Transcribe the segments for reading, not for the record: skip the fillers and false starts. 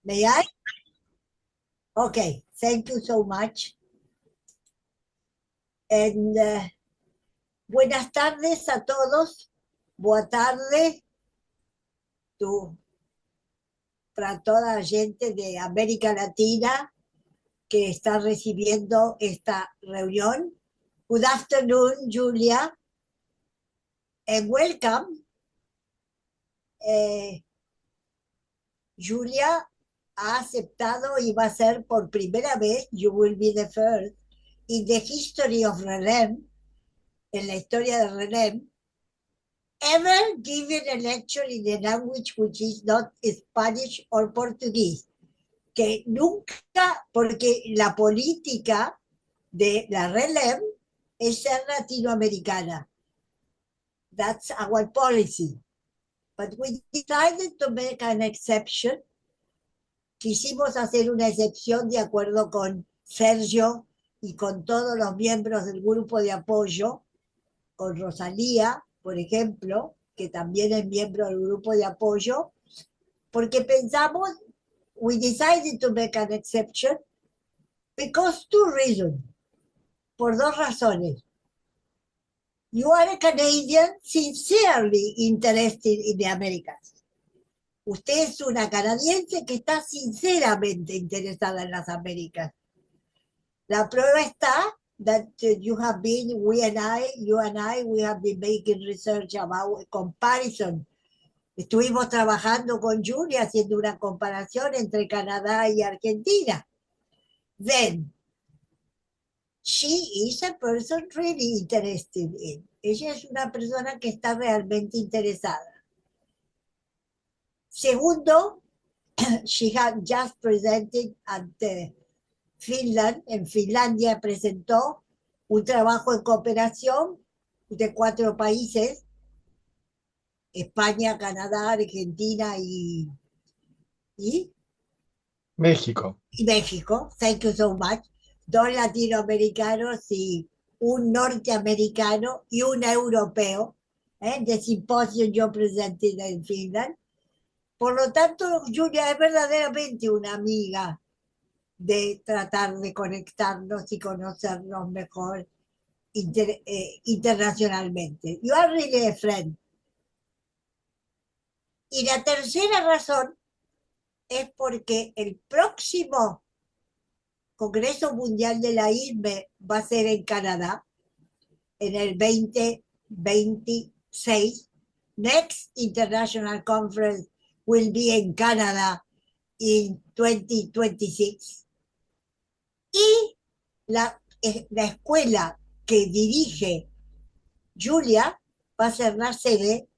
May I? Okay, thank you so much. And, buenas tardes a todos. Boa tarde para toda la gente de América Latina que está recibiendo esta reunión. Good afternoon, Julia, and welcome. Julia ha aceptado y va a ser por primera vez, you will be the first, in the history of RELEM, en la historia de RELEM, ever given a lecture in a language which is not Spanish or Portuguese. Que nunca, porque la política de la RELEM es ser latinoamericana. That's our policy. But we decided to make an exception. Quisimos hacer una excepción de acuerdo con Sergio y con todos los miembros del grupo de apoyo, con Rosalía, por ejemplo, que también es miembro del grupo de apoyo, porque pensamos, we decided to make an exception because two reasons, por dos razones. You are a Canadian sincerely interested in the Americas. Usted es una canadiense que está sinceramente interesada en las Américas. La prueba está that you and I, we have been making research about comparison. Estuvimos trabajando con Julia haciendo una comparación entre Canadá y Argentina. Then, she is a person really interested in. Ella es una persona que está realmente interesada. Segundo, she had just presented at Finland, en Finlandia presentó un trabajo en cooperación de 4 países, España, Canadá, Argentina y México. Y México, thank you so much. 2 latinoamericanos y un norteamericano y un europeo. De simposio yo presenté en Finland. Por lo tanto, Julia es verdaderamente una amiga de tratar de conectarnos y conocernos mejor internacionalmente. You are really a friend. Y la tercera razón es porque el próximo Congreso Mundial de la ISME va a ser en Canadá en el 2026. Next International Conference will be in Canada in 2026. Y la escuela que dirige Julia va a ser la sede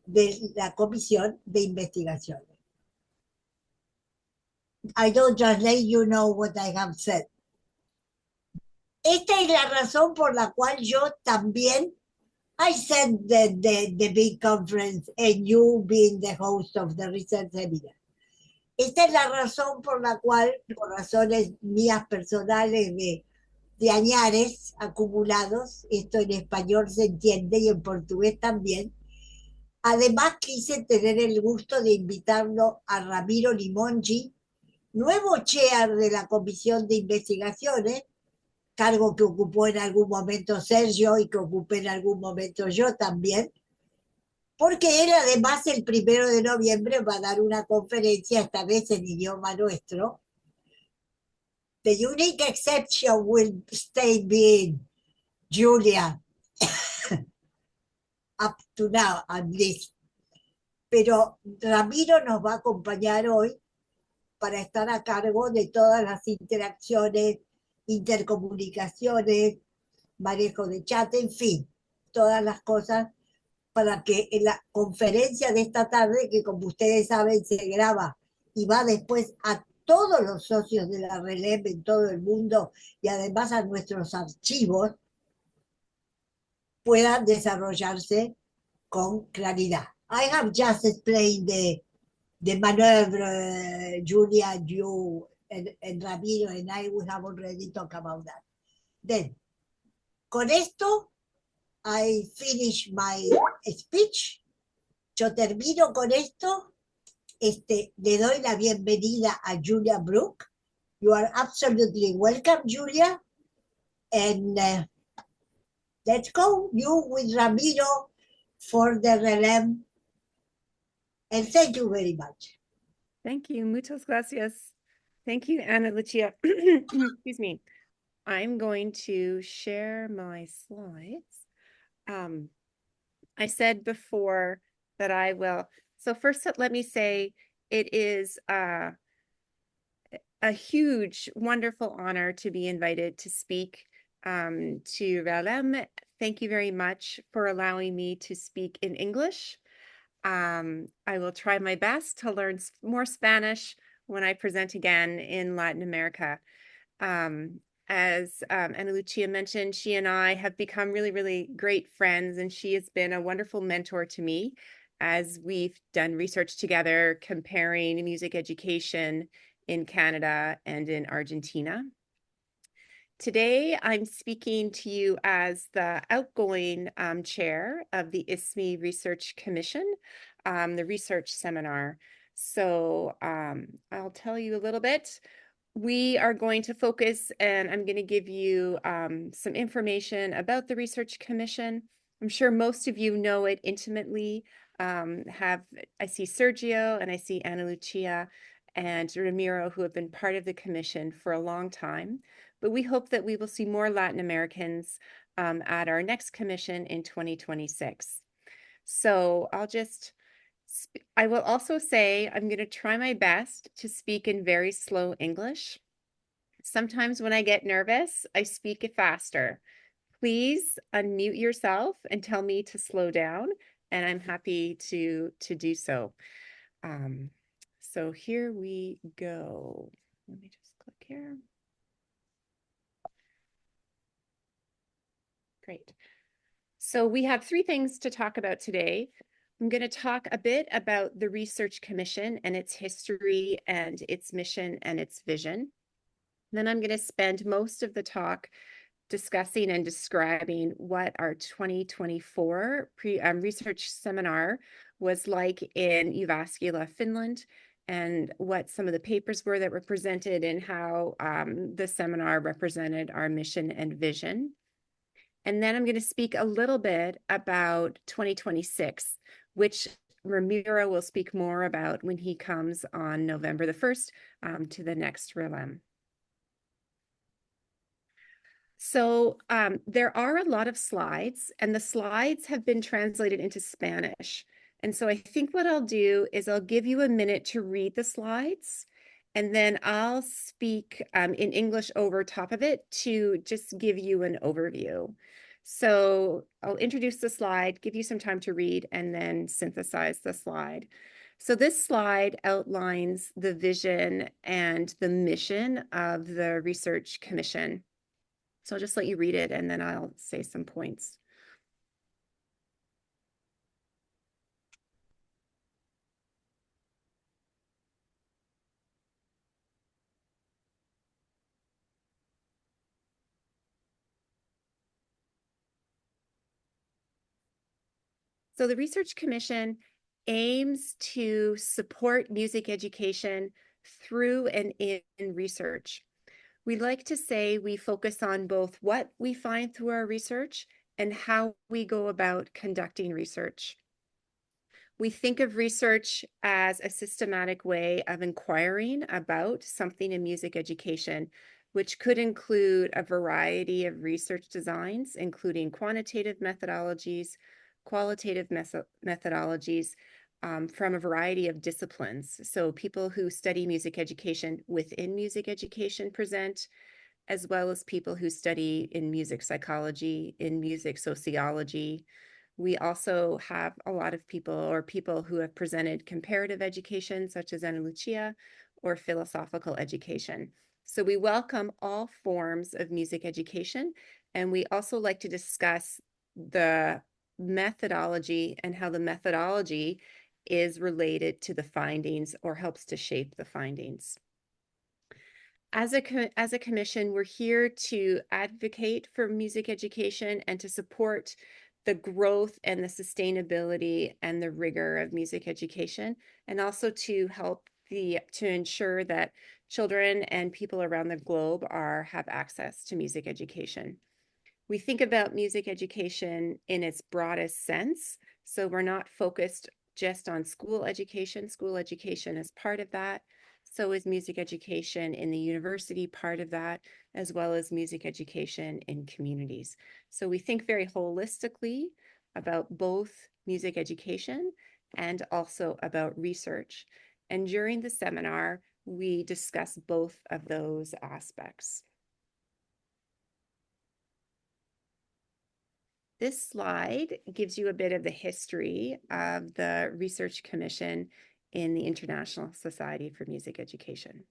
de la Comisión de Investigación. I don't just let you know what I have said. Esta es la razón por la cual yo también, I said the big conference and you being the host of the research seminar. Esta es la razón por la cual, por razones mías personales de añares acumulados, esto en español se entiende y en portugués también, además quise tener el gusto de invitarlo a Ramiro Limongi, nuevo chair de la Comisión de Investigaciones, cargo que ocupó en algún momento Sergio y que ocupé en algún momento yo también, porque él además el 1 de noviembre va a dar una conferencia, esta vez en idioma nuestro. The unique exception will stay being Julia, up to now at least. Pero Ramiro nos va a acompañar hoy para estar a cargo de todas las interacciones, intercomunicaciones, manejo de chat, en fin, todas las cosas para que en la conferencia de esta tarde, que como ustedes saben se graba y va después a todos los socios de la RELEM en todo el mundo y además a nuestros archivos, puedan desarrollarse con claridad. I have just explained the maneuver, Julia, you and Ramiro and I, we have already talked about that. Then, con esto, I finish my speech. Yo termino con esto le doy la bienvenida a Julia Brook. You are absolutely welcome, Julia. And let's go, you with Ramiro for the RELEM. And thank you very much. Thank you. Muchas gracias. Thank you, Ana Lucia. Excuse me. I'm going to share my slides. I said before that I will. So first, let me say it is a huge, wonderful honor to be invited to speak to RELEM. Thank you very much for allowing me to speak in English. I will try my best to learn more Spanish when I present again in Latin America. As Ana Lucia mentioned, she and I have become really, really great friends, and she has been a wonderful mentor to me as we've done research together comparing music education in Canada and in Argentina. Today, I'm speaking to you as the outgoing chair of the ISME Research Commission, the research seminar. So I'll tell you a little bit. We are going to focus, and I'm going to give you some information about the Research Commission. I'm sure most of you know it intimately. I see Sergio and I see Ana Lucia and Ramiro, who have been part of the commission for a long time. But we hope that we will see more Latin Americans at our next commission in 2026. So I will also say I'm going to try my best to speak in very slow English. Sometimes when I get nervous, I speak faster. Please unmute yourself and tell me to slow down, and I'm happy to do so. So here we go. Let me just click here. Great. So we have three things to talk about today. I'm going to talk a bit about the Research Commission and its history and its mission and its vision. Then I'm going to spend most of the talk discussing and describing what our 2024 research seminar was like in Jyväskylä, Finland, and what some of the papers were that were presented and how the seminar represented our mission and vision. And then I'm going to speak a little bit about 2026, which Ramiro will speak more about when he comes on November the 1st to the next RELEM. So there are a lot of slides, and the slides have been translated into Spanish. And so I think what I'll do is I'll give you a minute to read the slides, and then I'll speak in English over top of it to just give you an overview. So I'll introduce the slide, give you some time to read, and then synthesize the slide. So this slide outlines the vision and the mission of the Research Commission. So I'll just let you read it, and then I'll say some points. So the Research Commission aims to support music education through and in research. We like to say we focus on both what we find through our research and how we go about conducting research. We think of research as a systematic way of inquiring about something in music education, which could include a variety of research designs, including quantitative methodologies, qualitative methodologies, from a variety of disciplines. So people who study music education within music education present, as well as people who study in music psychology, in music sociology. We also have a lot of people who have presented comparative education, such as Ana Lucia, or philosophical education. So we welcome all forms of music education, and we also like to discuss the methodology and how the methodology is related to the findings or helps to shape the findings. As a commission, we're here to advocate for music education and to support the growth and the sustainability and the rigor of music education, and also to help to ensure that children and people around the globe have access to music education. We think about music education in its broadest sense. So we're not focused just on school education. School education is part of that. So is music education in the university part of that, as well as music education in communities. So we think very holistically about both music education and also about research. And during the seminar, we discuss both of those aspects. This slide gives you a bit of the history of the Research Commission in the International Society for Music Education.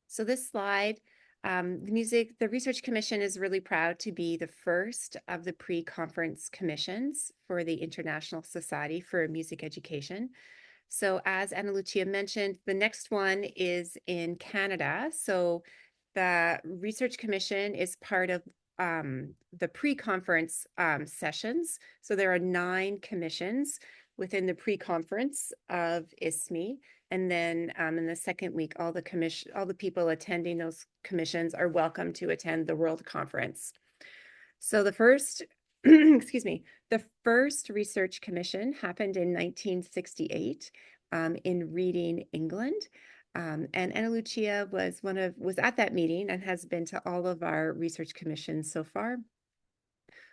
So this slide, the Research Commission is really proud to be the first of the pre-conference commissions for the International Society for Music Education. So as Ana Lucia mentioned, the next one is in Canada. So the Research Commission is part of the pre-conference sessions. So there are 9 commissions within the pre-conference of ISME. And then in the second week, all the people attending those commissions are welcome to attend the World Conference. So the first, excuse me, the first Research Commission happened in 1968 in Reading, England. And Ana Lucia was at that meeting and has been to all of our Research Commissions so far.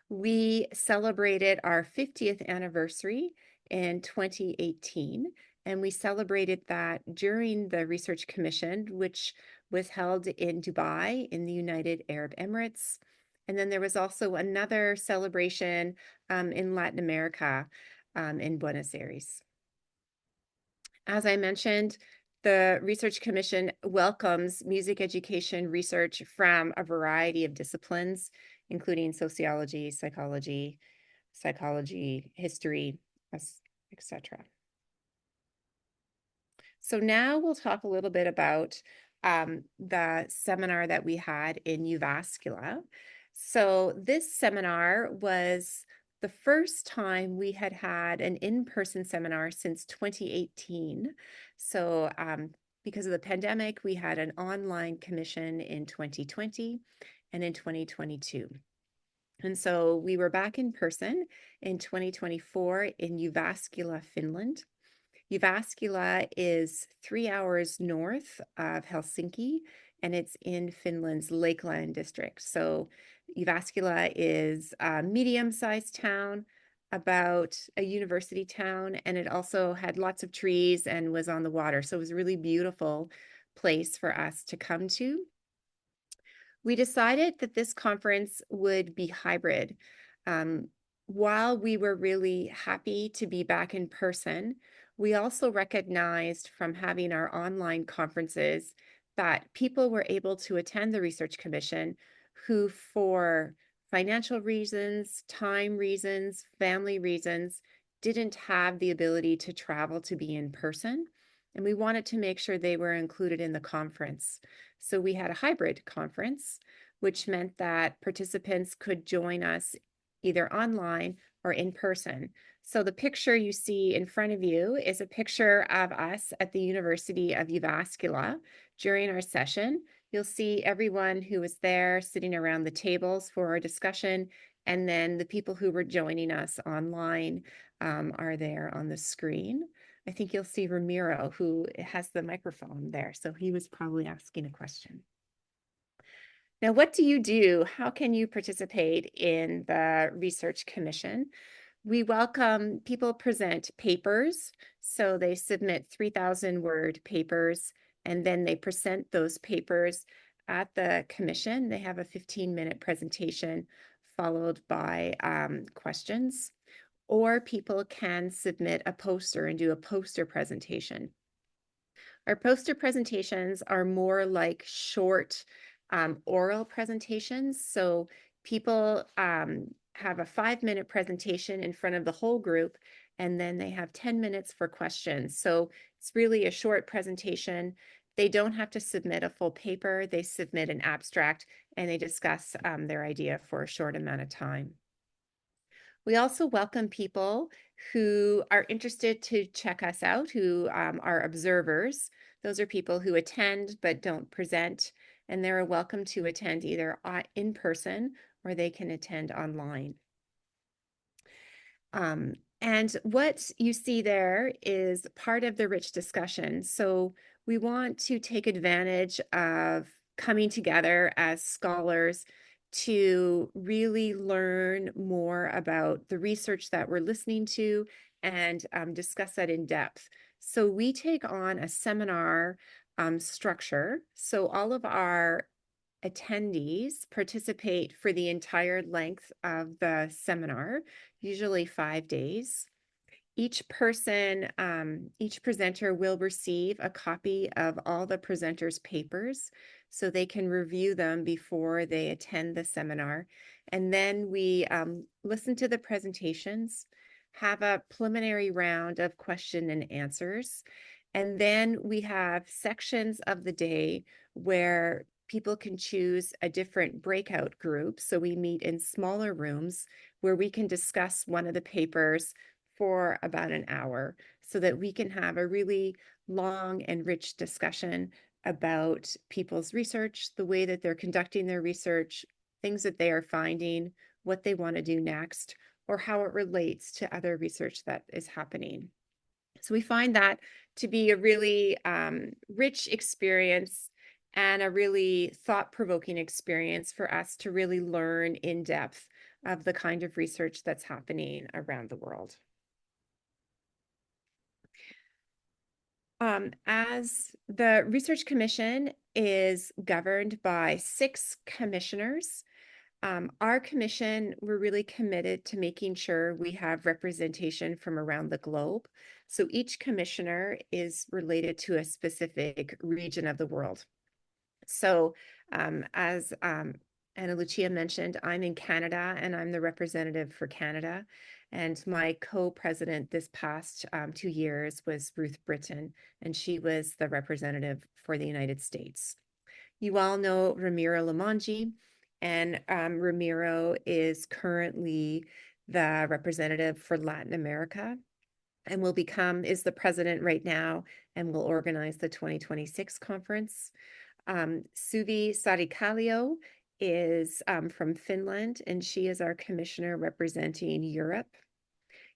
We celebrated our 50th anniversary in 2018, and we celebrated that during the Research Commission, which was held in Dubai in the United Arab Emirates. And then there was also another celebration in Latin America in Buenos Aires. As I mentioned, the Research Commission welcomes music education research from a variety of disciplines, including sociology, psychology, history, etc. So now we'll talk a little bit about the seminar that we had in Jyväskylä. So this seminar was the first time we had an in-person seminar since 2018. So because of the pandemic, we had an online commission in 2020 and in 2022. And so we were back in person in 2024 in Jyväskylä, Finland. Jyväskylä is 3 hours north of Helsinki, and it's in Finland's Lakeland district. So Jyväskylä is a medium-sized town, about a university town, and it also had lots of trees and was on the water. So it was a really beautiful place for us to come to. We decided that this conference would be hybrid. While we were really happy to be back in person, we also recognized from having our online conferences that people were able to attend the Research Commission who, for financial reasons, time reasons, family reasons, didn't have the ability to travel to be in person. And we wanted to make sure they were included in the conference. So we had a hybrid conference, which meant that participants could join us either online or in person. So the picture you see in front of you is a picture of us at the University of Jyväskylä during our session. You'll see everyone who was there sitting around the tables for our discussion, and then the people who were joining us online are there on the screen. I think you'll see Ramiro, who has the microphone there, so he was probably asking a question. Now, what do you do? How can you participate in the Research Commission? We welcome people present papers. So they submit 3,000-word papers, and then they present those papers at the commission. They have a 15-minute presentation followed by questions, or people can submit a poster and do a poster presentation. Our poster presentations are more like short oral presentations. So people have a 5-minute presentation in front of the whole group, and then they have 10 minutes for questions. So it's really a short presentation. They don't have to submit a full paper. They submit an abstract and they discuss their idea for a short amount of time. We also welcome people who are interested to check us out, who are observers. Those are people who attend but don't present, and they're welcome to attend either in person or they can attend online. And what you see there is part of the rich discussion. So we want to take advantage of coming together as scholars to really learn more about the research that we're listening to and discuss that in depth. So we take on a seminar structure. So all of our attendees participate for the entire length of the seminar, usually 5 days. Each person, each presenter will receive a copy of all the presenters' papers so they can review them before they attend the seminar. And then we listen to the presentations, have a preliminary round of question and answers. And then we have sections of the day where people can choose a different breakout group. So we meet in smaller rooms where we can discuss one of the papers for about an hour so that we can have a really long and rich discussion about people's research, the way that they're conducting their research, things that they are finding, what they want to do next, or how it relates to other research that is happening. So we find that to be a really rich experience and a really thought-provoking experience for us to really learn in depth of the kind of research that's happening around the world. As the Research Commission is governed by 6 commissioners, our commission, we're really committed to making sure we have representation from around the globe. So each commissioner is related to a specific region of the world. So as Ana Lucia mentioned, I'm in Canada and I'm the representative for Canada. And my co-president this past 2 years was Ruth Britton, and she was the representative for the United States. You all know Ramiro Lamonji, and Ramiro is currently the representative for Latin America and is the president right now and will organize the 2026 conference. Suvi Sarikallio is from Finland, and she is our commissioner representing Europe.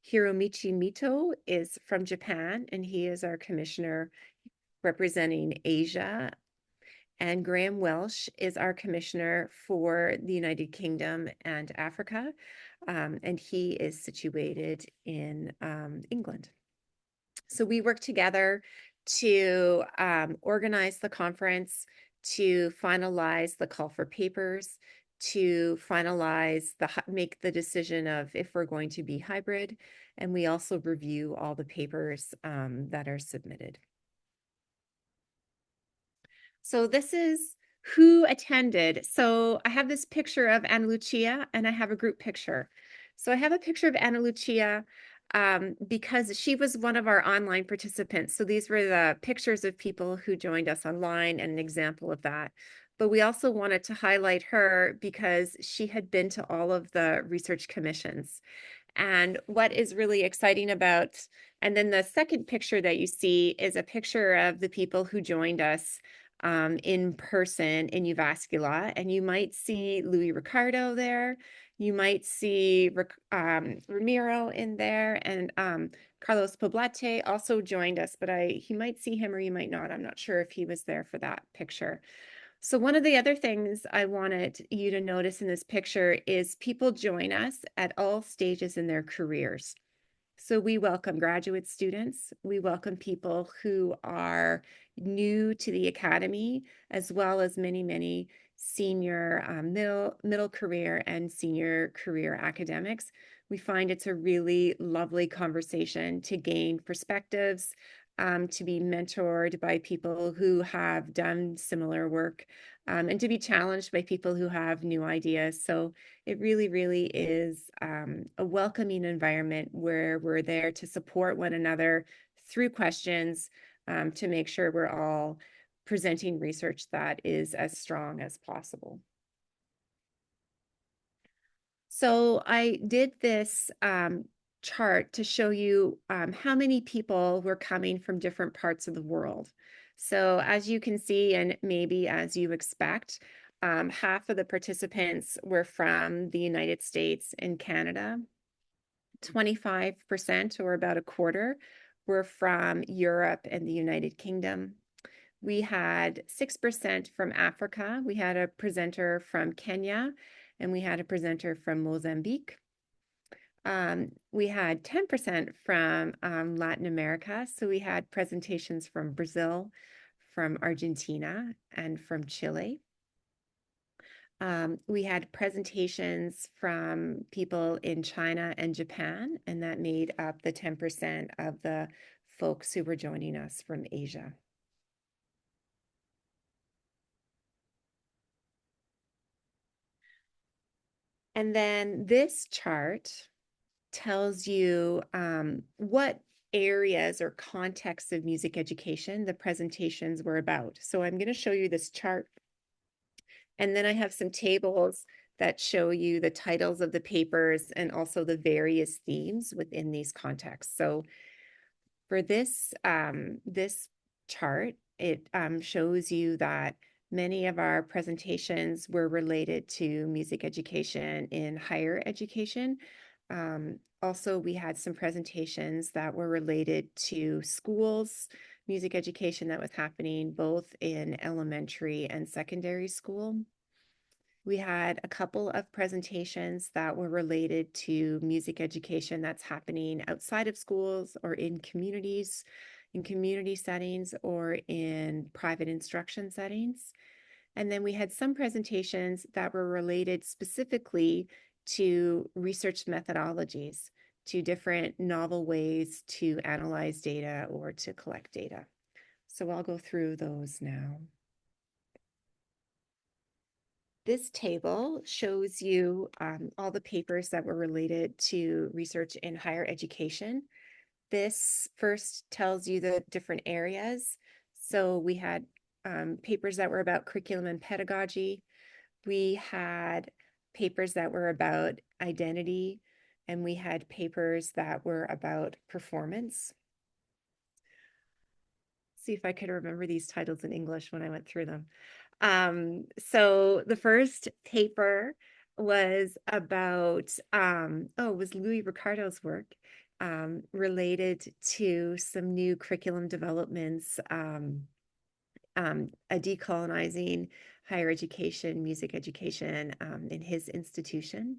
Hiromichi Mito is from Japan, and he is our commissioner representing Asia. And Graham Welsh is our commissioner for the United Kingdom and Africa, and he is situated in England. So we work together to organize the conference, to finalize the call for papers, to make the decision of if we're going to be hybrid, and we also review all the papers that are submitted. So this is who attended. So I have this picture of Ana Lucia and I have a group picture. So I have a picture of Ana Lucia because she was one of our online participants. So these were the pictures of people who joined us online and an example of that. But we also wanted to highlight her because she had been to all of the research commissions. And what is really exciting about, and then the second picture that you see is a picture of the people who joined us in person in Uvascula, and you might see Louis Ricardo there. You might see Ramiro in there, and Carlos Poblete also joined us, but you might see him or you might not. I'm not sure if he was there for that picture. So one of the other things I wanted you to notice in this picture is people join us at all stages in their careers. So we welcome graduate students, we welcome people who are new to the academy, as well as many, many senior middle career and senior career academics. We find it's a really lovely conversation to gain perspectives to be mentored by people who have done similar work, and to be challenged by people who have new ideas. So it really, really is a welcoming environment where we're there to support one another through questions, to make sure we're all presenting research that is as strong as possible. So I did this chart to show you how many people were coming from different parts of the world. So as you can see, and maybe as you expect, half of the participants were from the United States and Canada. 25%, or about a quarter, were from Europe and the United Kingdom. We had 6% from Africa. We had a presenter from Kenya, and we had a presenter from Mozambique. We had 10% from Latin America. So we had presentations from Brazil, from Argentina, and from Chile. We had presentations from people in China and Japan, and that made up the 10% of the folks who were joining us from Asia. And then this chart tells you what areas or contexts of music education the presentations were about. So I'm going to show you this chart, and then I have some tables that show you the titles of the papers and also the various themes within these contexts. So for this, this chart, it shows you that many of our presentations were related to music education in higher education. Also, we had some presentations that were related to schools, music education that was happening both in elementary and secondary school. We had a couple of presentations that were related to music education that's happening outside of schools or in communities, in community settings, or in private instruction settings. And then we had some presentations that were related specifically to research methodologies, to different novel ways to analyze data or to collect data. So I'll go through those now. This table shows you all the papers that were related to research in higher education. This first tells you the different areas. So we had papers that were about curriculum and pedagogy. We had papers that were about identity, and we had papers that were about performance. See if I could remember these titles in English when I went through them. So the first paper was about, was Louis Ricardo's work related to some new curriculum developments, decolonizing higher education, music education in his institution.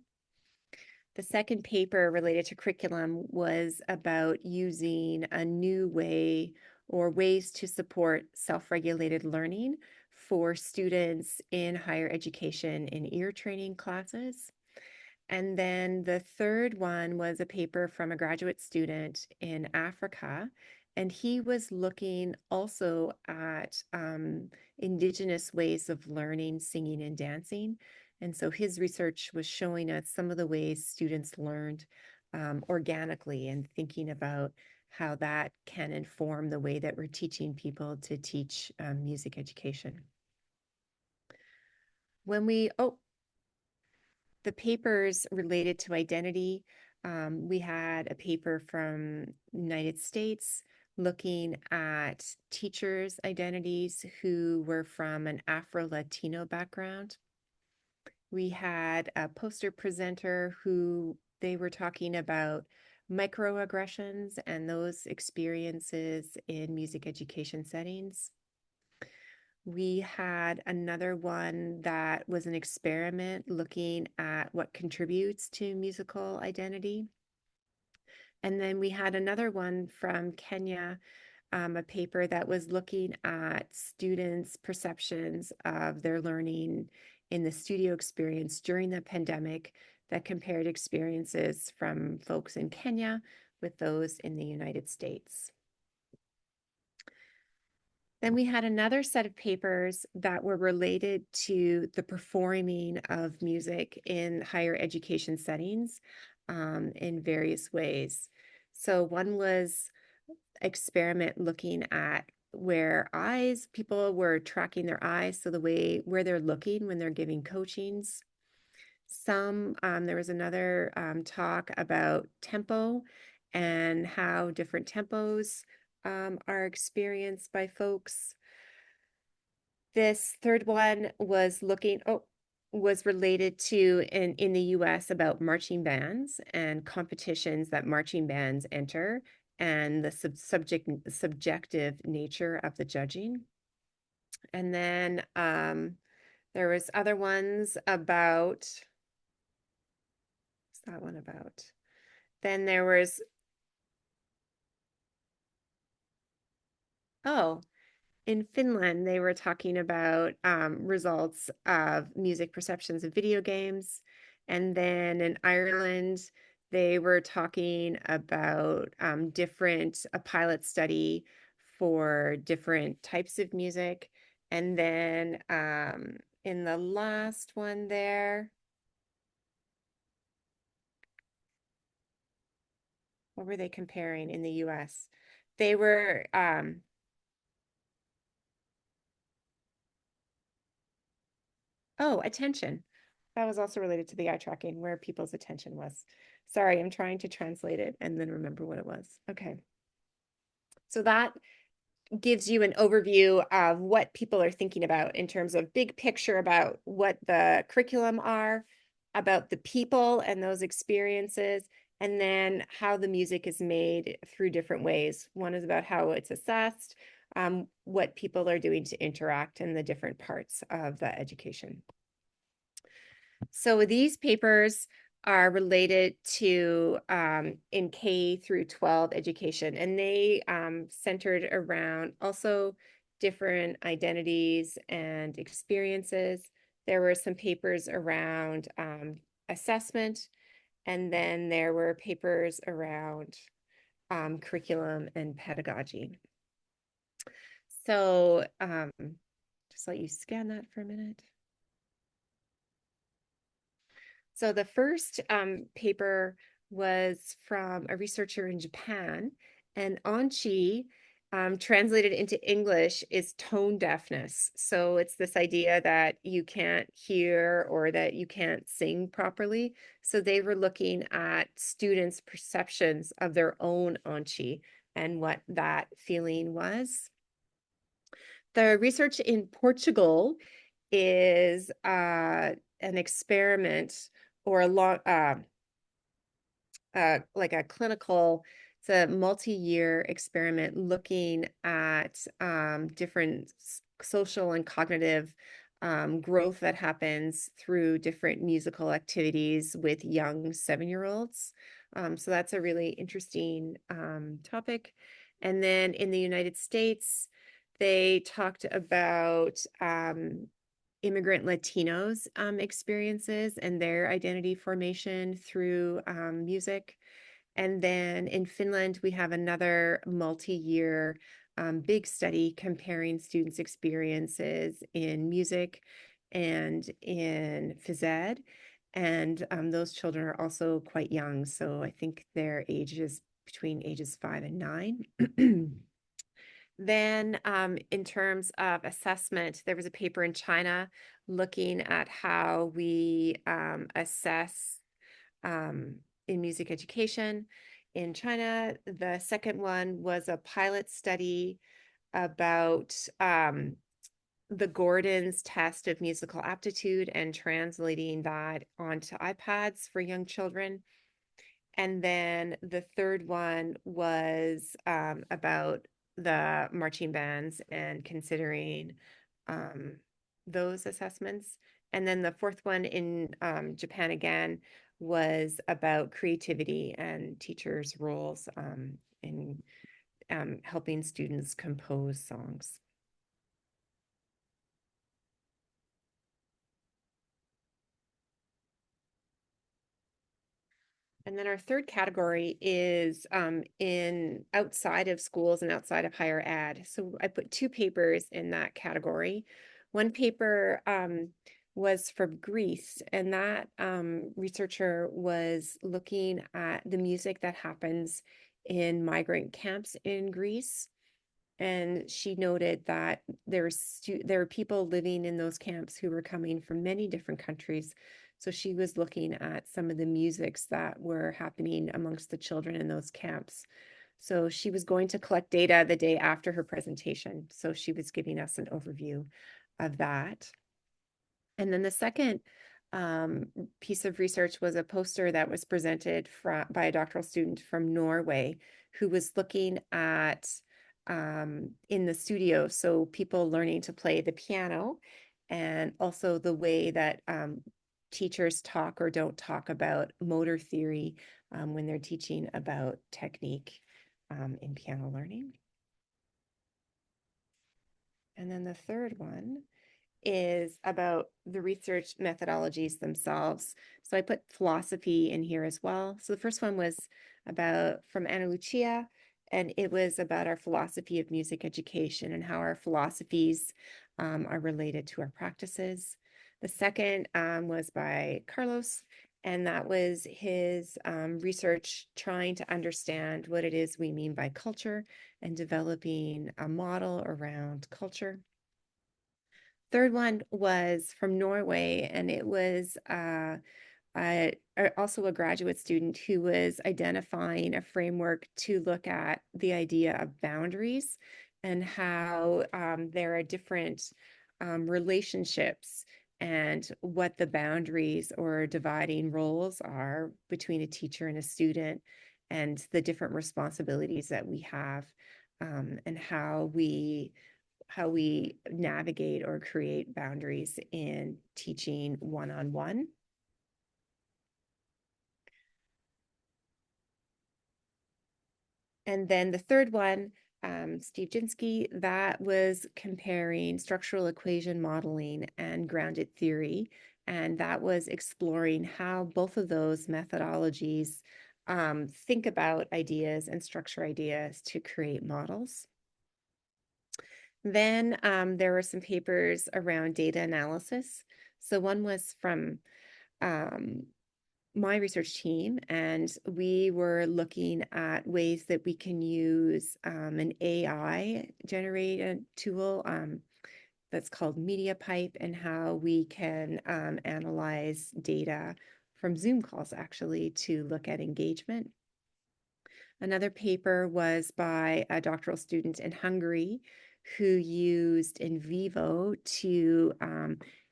The second paper related to curriculum was about using a new way or ways to support self-regulated learning for students in higher education in ear training classes. And then the third one was a paper from a graduate student in Africa, and he was looking also at Indigenous ways of learning, singing, and dancing. And so his research was showing us some of the ways students learned organically, and thinking about how that can inform the way that we're teaching people to teach music education. When the papers related to identity, we had a paper from the United States looking at teachers' identities who were from an Afro-Latino background. We had a poster presenter who they were talking about microaggressions and those experiences in music education settings. We had another one that was an experiment looking at what contributes to musical identity. And then we had another one from Kenya, a paper that was looking at students' perceptions of their learning in the studio experience during the pandemic, that compared experiences from folks in Kenya with those in the United States. Then we had another set of papers that were related to the performing of music in higher education settings in various ways. So one was experiment looking at where people were tracking their eyes, so the way where they're looking when they're giving coachings. There was another talk about tempo and how different tempos are experienced by folks. This third one was related to in the US about marching bands and competitions that marching bands enter and the subjective nature of the judging. And then there was other ones about, what's that one about? Then there was, in Finland, they were talking about results of music perceptions of video games. And then in Ireland, they were talking about a pilot study for different types of music. And then in the last one there, what were they comparing in the US? They were attention. That was also related to the eye tracking, where people's attention was. Sorry, I'm trying to translate it and then remember what it was. Okay. So that gives you an overview of what people are thinking about in terms of big picture about what the curriculum are, about the people and those experiences, and then how the music is made through different ways. One is about how it's assessed, what people are doing to interact in the different parts of the education. So these papers are related to in K through 12 education, and they centered around also different identities and experiences. There were some papers around assessment, and then there were papers around curriculum and pedagogy. So just let you scan that for a minute. So the first paper was from a researcher in Japan, and Onchi translated into English is tone deafness. So it's this idea that you can't hear or that you can't sing properly. So they were looking at students' perceptions of their own Onchi and what that feeling was. The research in Portugal is an experiment or a long, like a clinical, it's a multi-year experiment looking at different social and cognitive growth that happens through different musical activities with young 7-year-olds. So that's a really interesting topic. And then in the United States, they talked about immigrant Latinos experiences and their identity formation through music. And then in Finland, we have another multi-year big study comparing students' experiences in music and in phys ed. And those children are also quite young. So I think their age is between ages 5 and 9. Then in terms of assessment, there was a paper in China looking at how we assess in music education. In China, the second one was a pilot study about the Gordon's test of musical aptitude and translating that onto iPads for young children. And then the third one was about the marching bands and considering those assessments. And then the fourth one in Japan again was about creativity and teachers' roles in helping students compose songs. And then our third category is in outside of schools and outside of higher ed. So I put two papers in that category. One paper was from Greece, and that researcher was looking at the music that happens in migrant camps in Greece. And she noted that there were people living in those camps who were coming from many different countries. So she was looking at some of the musics that were happening amongst the children in those camps. So she was going to collect data the day after her presentation. So she was giving us an overview of that. And then the second piece of research was a poster that was presented by a doctoral student from Norway who was looking at in the studio, so people learning to play the piano, and also the way that teachers talk or don't talk about motor theory when they're teaching about technique in piano learning. And then the third one is about the research methodologies themselves. So I put philosophy in here as well. So the first one was from Ana Lucia, and it was about our philosophy of music education and how our philosophies are related to our practices. The second was by Carlos, and that was his research trying to understand what it is we mean by culture and developing a model around culture. Third one was from Norway, and it was also a graduate student who was identifying a framework to look at the idea of boundaries and how there are different relationships and what the boundaries or dividing roles are between a teacher and a student, and the different responsibilities that we have, and how we navigate or create boundaries in teaching one-on-one. And then the third one, Steve Jinsky, that was comparing structural equation modeling and grounded theory. And that was exploring how both of those methodologies think about ideas and structure ideas to create models. Then there were some papers around data analysis. So one was from my research team, and we were looking at ways that we can use an AI generated tool that's called MediaPipe, and how we can analyze data from Zoom calls actually to look at engagement. Another paper was by a doctoral student in Hungary who used in vivo to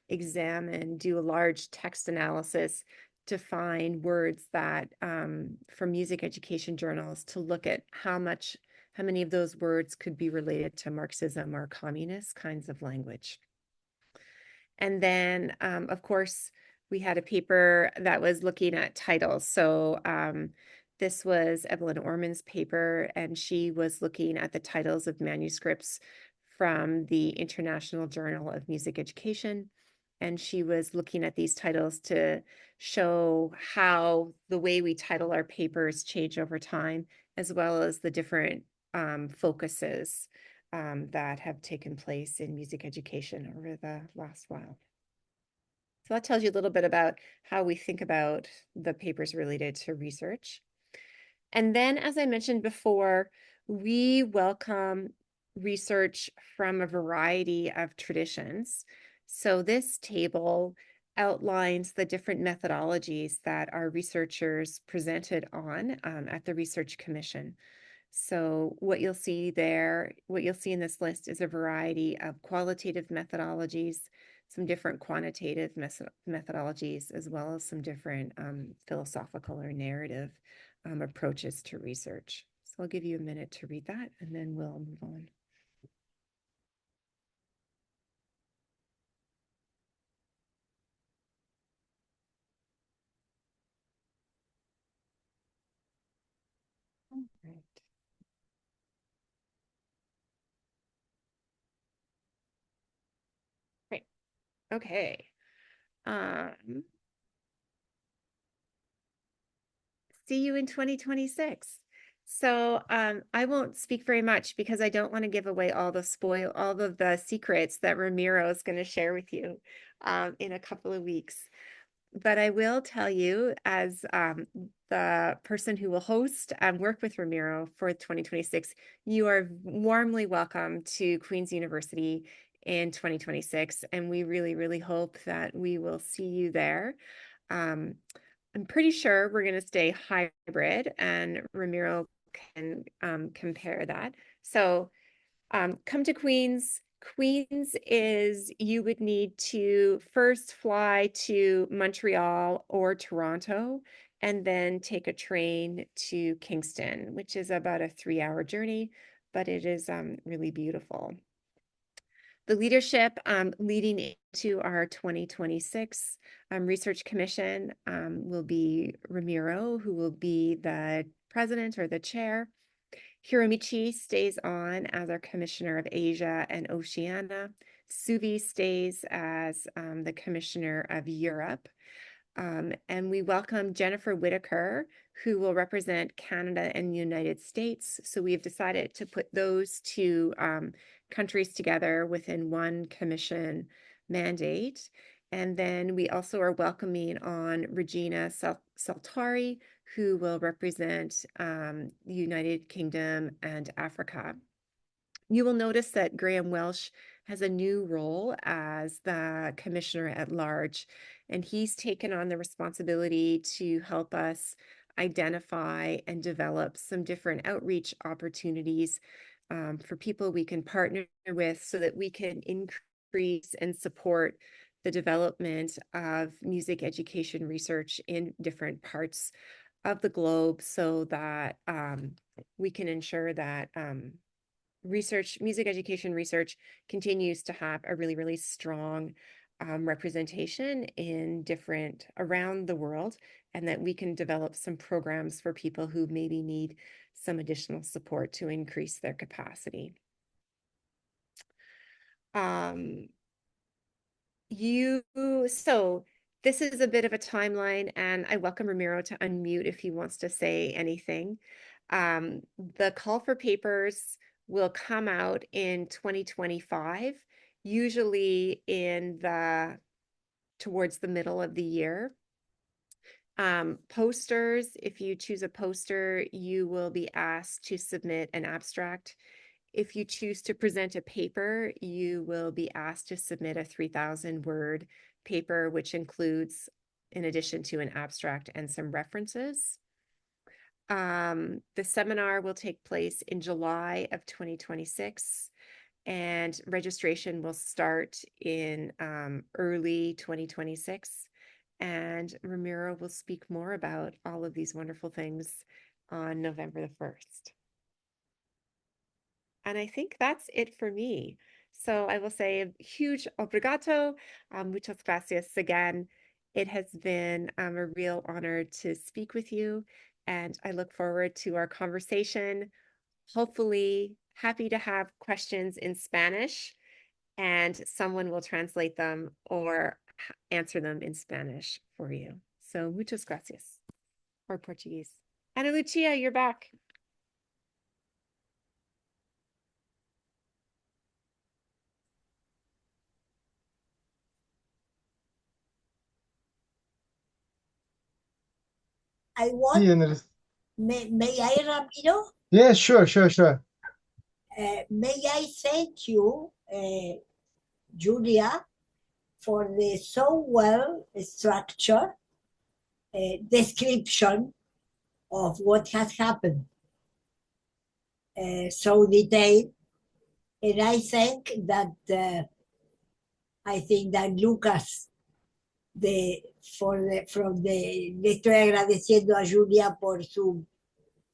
do a large text analysis to find words that from music education journals, to look at how many of those words could be related to Marxism or communist kinds of language. And then, of course, we had a paper that was looking at titles. So this was Evelyn Orman's paper, and she was looking at the titles of manuscripts from the International Journal of Music Education. And she was looking at these titles to show how the way we title our papers change over time, as well as the different focuses that have taken place in music education over the last while. So that tells you a little bit about how we think about the papers related to research. And then, as I mentioned before, we welcome research from a variety of traditions. So this table outlines the different methodologies that our researchers presented on at the Research Commission. So what you'll see in this list is a variety of qualitative methodologies, some different quantitative methodologies, as well as some different philosophical or narrative approaches to research. So I'll give you a minute to read that, and then we'll move on. All right. Great. Okay. see you in 2026. So I won't speak very much because I don't want to give away all of the secrets that Ramiro is going to share with you in a couple of weeks. But I will tell you, as the person who will host and work with Ramiro for 2026, you are warmly welcome to Queen's University in 2026. And we really, really hope that we will see you there. I'm pretty sure we're going to stay hybrid, and Ramiro can compare that. So come to Queens. Queens is, you would need to first fly to Montreal or Toronto, and then take a train to Kingston, which is about a 3-hour journey, but it is really beautiful. The leadership leading into our 2026 Research Commission will be Ramiro, who will be the president or the chair. Hiromichi stays on as our Commissioner of Asia and Oceania. Suvi stays as the Commissioner of Europe. And we welcome Jennifer Whitaker, who will represent Canada and the United States. So we've decided to put those two countries together within one commission mandate. And then we also are welcoming on Regina Saltari, who will represent the United Kingdom and Africa. You will notice that Graham Welsh has a new role as the Commissioner at Large, and he's taken on the responsibility to help us identify and develop some different outreach opportunities for people we can partner with so that we can increase and support the development of music education research in different parts of the globe, so that we can ensure that music education research continues to have a really, really strong representation around the world, and that we can develop some programs for people who maybe need some additional support to increase their capacity. So this is a bit of a timeline, and I welcome Ramiro to unmute if he wants to say anything. The call for papers will come out in 2025, usually towards the middle of the year. Posters, if you choose a poster, you will be asked to submit an abstract. If you choose to present a paper, you will be asked to submit a 3,000-word paper, which includes, in addition to an abstract and some references. The seminar will take place in July of 2026, and registration will start in early 2026. And Ramiro will speak more about all of these wonderful things on November the 1st. And I think that's it for me. So I will say a huge obrigado, muchas gracias again. It has been a real honor to speak with you, and I look forward to our conversation. Hopefully, happy to have questions in Spanish, and someone will translate them or answer them in Spanish for you. So muchas gracias, or Portuguese. Ana Lucia, you're back. I want, may I, Ramiro? Yeah, sure. May I thank you, Julia, for the so well structured description of what has happened, so detailed. And I think that Lucas, le estoy agradeciendo a Julia por su,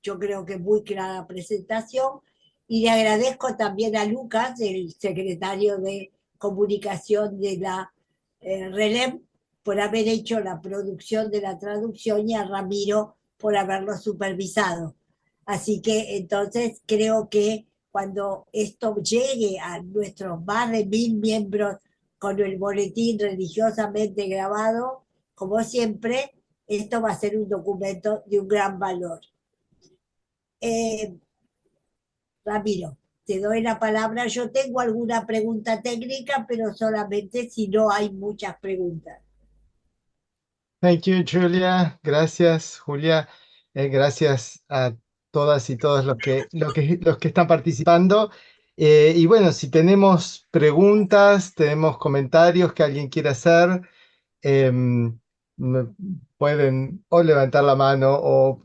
yo creo que muy clara presentación, y le agradezco también a Lucas, el secretario de comunicación de la RELEM, por haber hecho la producción de la traducción, y a Ramiro por haberlo supervisado. Así que entonces creo que cuando esto llegue a nuestros más de 1.000 miembros con el boletín religiosamente grabado, como siempre, esto va a ser un documento de un gran valor. Eh, Ramiro, te doy la palabra. Yo tengo alguna pregunta técnica, pero solamente si no hay muchas preguntas. Thank you, Julia. Gracias, Julia. Gracias a todas y todos los que están participando. Y bueno, si tenemos preguntas, tenemos comentarios que alguien quiera hacer, em, pueden o levantar la mano o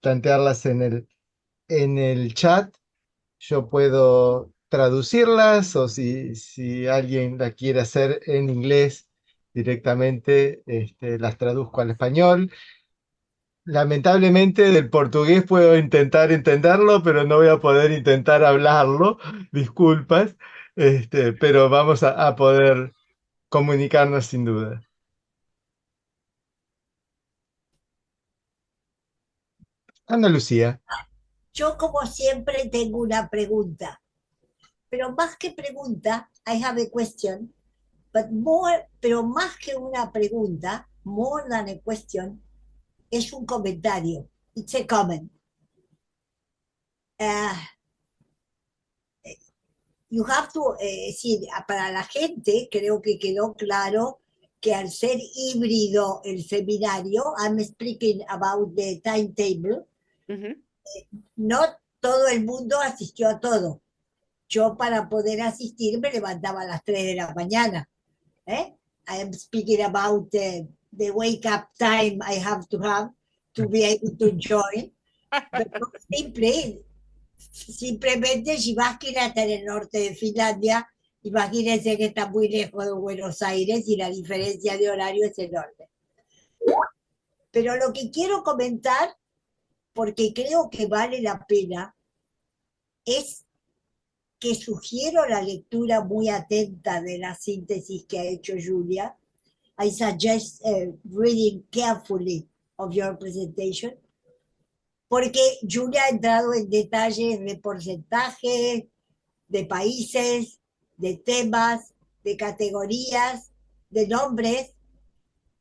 plantearlas en el chat. Yo puedo traducirlas o si alguien la quiere hacer en inglés directamente, las traduzco al español. Lamentablemente del portugués puedo intentar entenderlo, pero no voy a poder intentar hablarlo. Disculpas, pero vamos a poder comunicarnos sin duda. Ana Lucía. Yo, como siempre, tengo una pregunta, pero más que pregunta, I have a question, but more, pero más que una pregunta, more than a question, es un comentario. It's a comment. Uh, you have to, decir, para la gente, creo que quedó claro que al ser híbrido el seminario, I'm speaking about the timetable, no todo el mundo asistió a todo. Yo, para poder asistir, me levantaba a las 3 de la mañana. I am speaking about the wake up time I have to be able to join. Pero simplemente Jyväskylä está en el norte de Finlandia. Imagínense que está muy lejos de Buenos Aires y la diferencia de horario es enorme. Pero lo que quiero comentar, porque creo que vale la pena, es que sugiero la lectura muy atenta de la síntesis que ha hecho Julia. I suggest reading carefully of your presentation, porque Julia ha entrado en detalles de porcentajes, de países, de temas, de categorías, de nombres.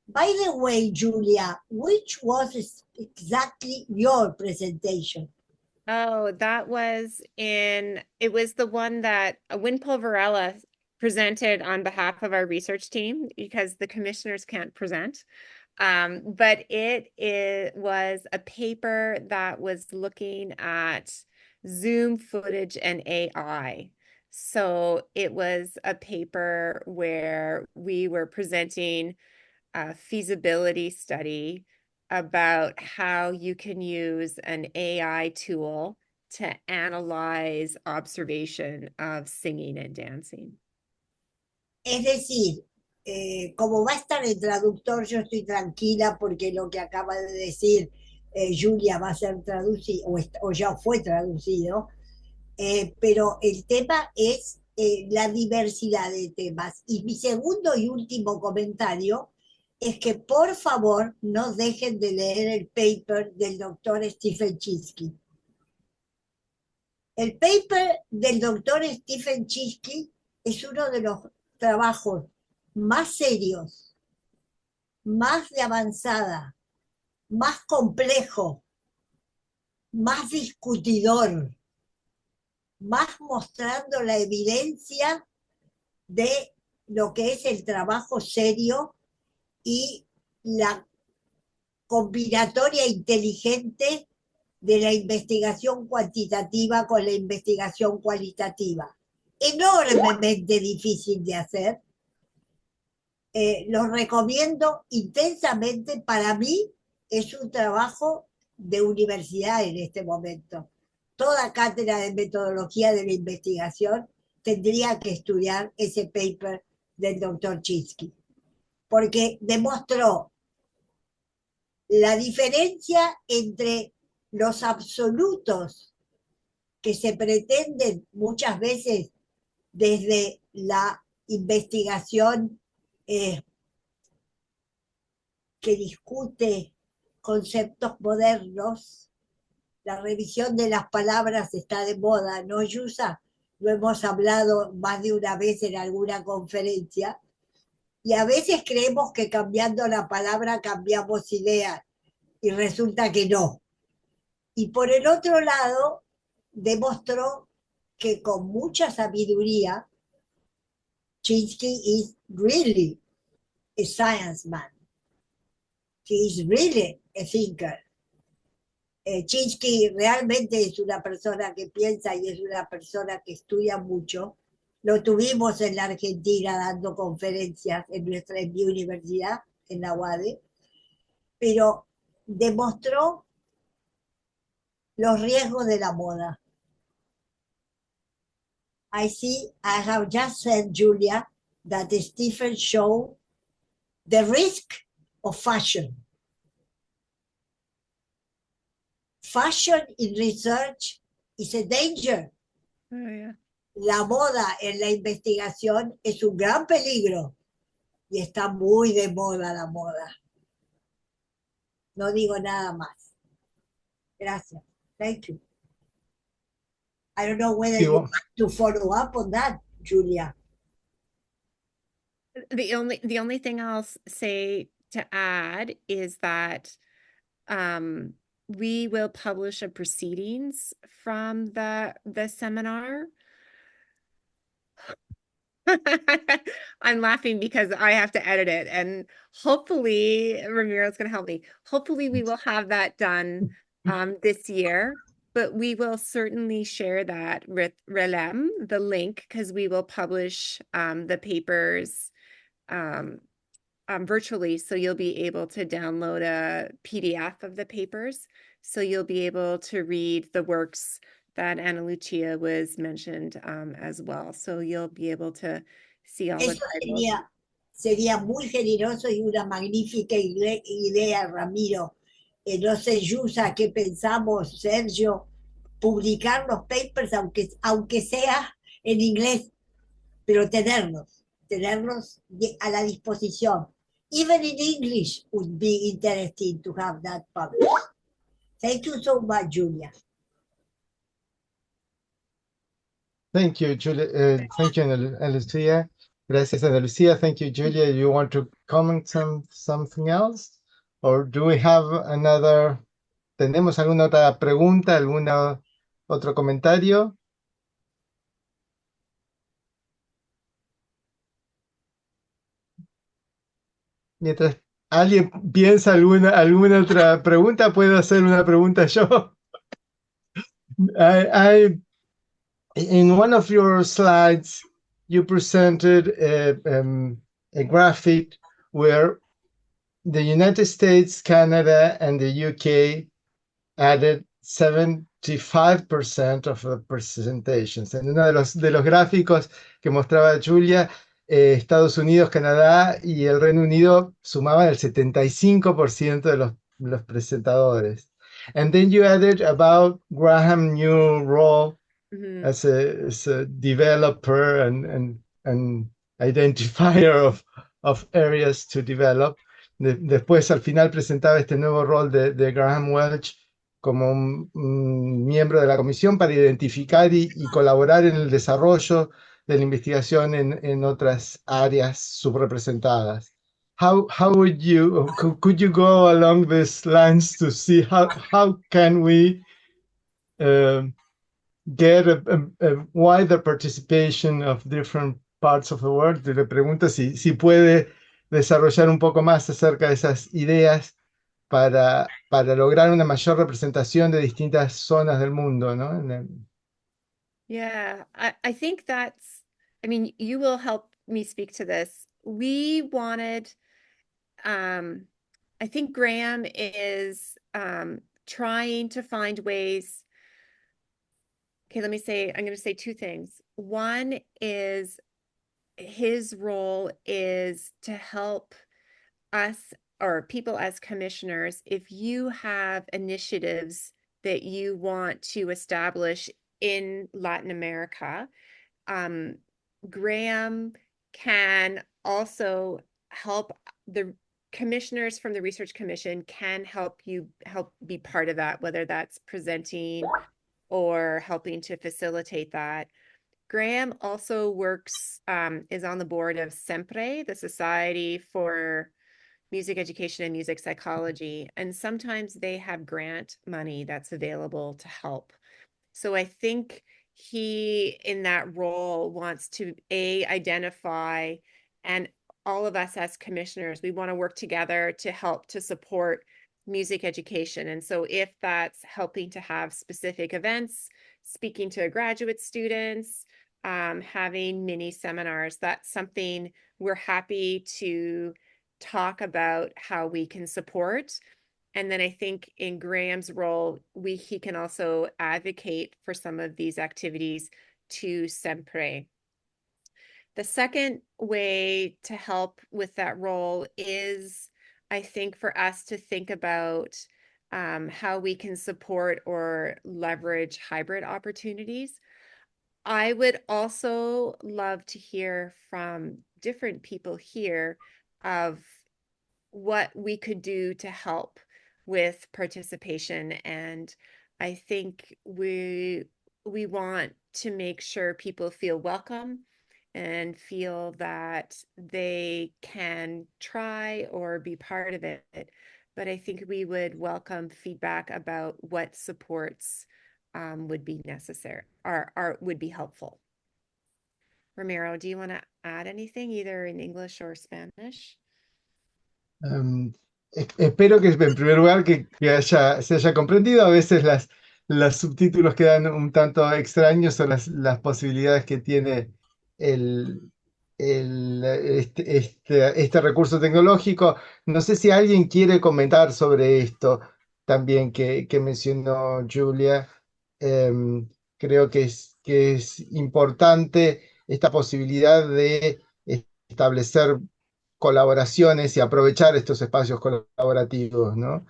By the way, Julia, which was exactly your presentation? Oh, it was the one that Win Pulverella presented on behalf of our research team because the commissioners can't present. But it was a paper that was looking at Zoom footage and AI. So it was a paper where we were presenting a feasibility study about how you can use an AI tool to analyze observation of singing and dancing. Es decir, como va a estar el traductor, yo estoy tranquila porque lo que acaba de decir Julia va a ser traducido, o ya fue traducido, pero el tema es la diversidad de temas. Y mi segundo y último comentario es que por favor no dejen de leer el paper del doctor Stephen Chizky. El paper del doctor Stephen Chizky es uno de los trabajos más serios, más de avanzada, más complejo, más discutidor, más mostrando la evidencia de lo que es el trabajo serio y la combinatoria inteligente de la investigación cuantitativa con la investigación cualitativa. Enormemente difícil de hacer. Lo recomiendo intensamente. Para mí es un trabajo de universidad en este momento. Toda cátedra de metodología de la investigación tendría que estudiar ese paper del doctor Chizky, porque demostró la diferencia entre los absolutos que se pretenden muchas veces desde la investigación que discute conceptos modernos. La revisión de las palabras está de moda, ¿no, Yusa? Lo hemos hablado más de una vez en alguna conferencia. Y a veces creemos que cambiando la palabra cambiamos ideas y resulta que no. Y por el otro lado, demostró que con mucha sabiduría, Chinsky is really a science man. He is really a thinker. Chinsky realmente es una persona que piensa y es una persona que estudia mucho. Lo tuvimos en la Argentina dando conferencias en en mi universidad, en la UADE, pero demostró los riesgos de la moda. I have just said, Julia, that Stephen showed the risk of fashion. Fashion in research is a danger. Oh, yeah. La moda en la investigación es un gran peligro y está muy de moda la moda. No digo nada más. Gracias. Thank you. I don't know whether Sí, you want to follow up on that, Julia. The only thing I'll say to add is that we will publish a proceedings from the seminar. I'm laughing because I have to edit it, and hopefully Ramiro's going to help me. Hopefully we will have that done this year, but we will certainly share that with RELEM, the link, because we will publish the papers virtually, so you'll be able to download a PDF of the papers, so you'll be able to read the works that Ana Lucia was mentioned as well. So you'll be able to see all the Eso titles. sería muy generoso y una magnífica idea, Ramiro. No sé, Yusa, ¿qué pensamos, Sergio? Publicar los papers, aunque sea en inglés, pero tenerlos a la disposición. Even in English would be interesting to have that published. Thank you so much, Julia. thank you, Julia. Thank you, Ana Lucía. Gracias, Ana Lucía. Thank you, Julia. You want to comment something else? Or do we have another? ¿Tenemos alguna otra pregunta, alguna otro comentario? Mientras alguien piensa alguna otra pregunta, ¿puedo hacer una pregunta yo? In one of your slides, you presented a graphic where the United States, Canada, and the UK added 75% of the presentations. En uno de los gráficos que mostraba Julia, Estados Unidos, Canadá y el Reino Unido sumaban el 75% de los presentadores. And then you added about Graham's new role as a developer and identifier of areas to develop. Después, al final, presentaba este nuevo rol de Graham Welch como un miembro de la comisión para identificar y colaborar en el desarrollo de la investigación en otras áreas subrepresentadas. How could you go along these lines to see how can we get a wider participation of different parts of the world? Le pregunto si puede desarrollar un poco más acerca de esas ideas para lograr una mayor representación de distintas zonas del mundo, ¿no? Yeah, I think that's, I mean, you will help me speak to this. We wanted, I think Graham is trying to find ways. Okay, I'm going to say two things. One is his role is to help us or people as commissioners. If you have initiatives that you want to establish in Latin America, Graham can also help. The commissioners from the Research Commission can help be part of that, whether that's presenting or helping to facilitate that. Graham also works, is on the board of SEMPRE, the Society for Music Education and Music Psychology, and sometimes they have grant money that's available to help. So I think he, in that role, wants to identify, and all of us as commissioners, we want to work together to help to support music education. And so if that's helping to have specific events, speaking to graduate students, having mini seminars, that's something we're happy to talk about how we can support. And then I think in Graham's role, he can also advocate for some of these activities to SEMPRE. The second way to help with that role is, I think, for us to think about how we can support or leverage hybrid opportunities. I would also love to hear from different people here of what we could do to help with participation. And I think we want to make sure people feel welcome and feel that they can try or be part of it. But I think we would welcome feedback about what supports would be necessary or would be helpful. Ramiro, do you want to add anything, either in English or Spanish? Espero que en primer lugar se haya comprendido. A veces los subtítulos quedan un tanto extraños, o las posibilidades que tiene este recurso tecnológico. No sé si alguien quiere comentar sobre esto también que mencionó Julia. Creo que es importante esta posibilidad de establecer colaboraciones y aprovechar estos espacios colaborativos, ¿no?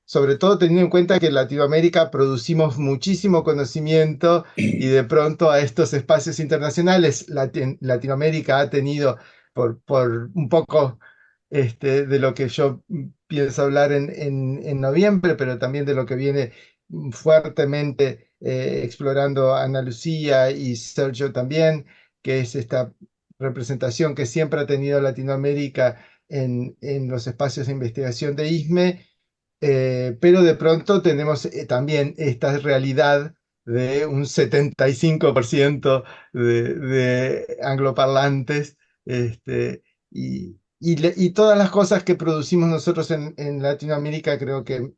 Sobre todo teniendo en cuenta que en Latinoamérica producimos muchísimo conocimiento y de pronto a estos espacios internacionales Latinoamérica ha tenido, por un poco de lo que yo pienso hablar en noviembre, pero también de lo que viene fuertemente explorando Ana Lucía y Sergio también, que es esta representación que siempre ha tenido Latinoamérica en los espacios de investigación de ISME, pero de pronto tenemos también esta realidad de un 75% de angloparlantes, y todas las cosas que producimos nosotros en Latinoamérica creo que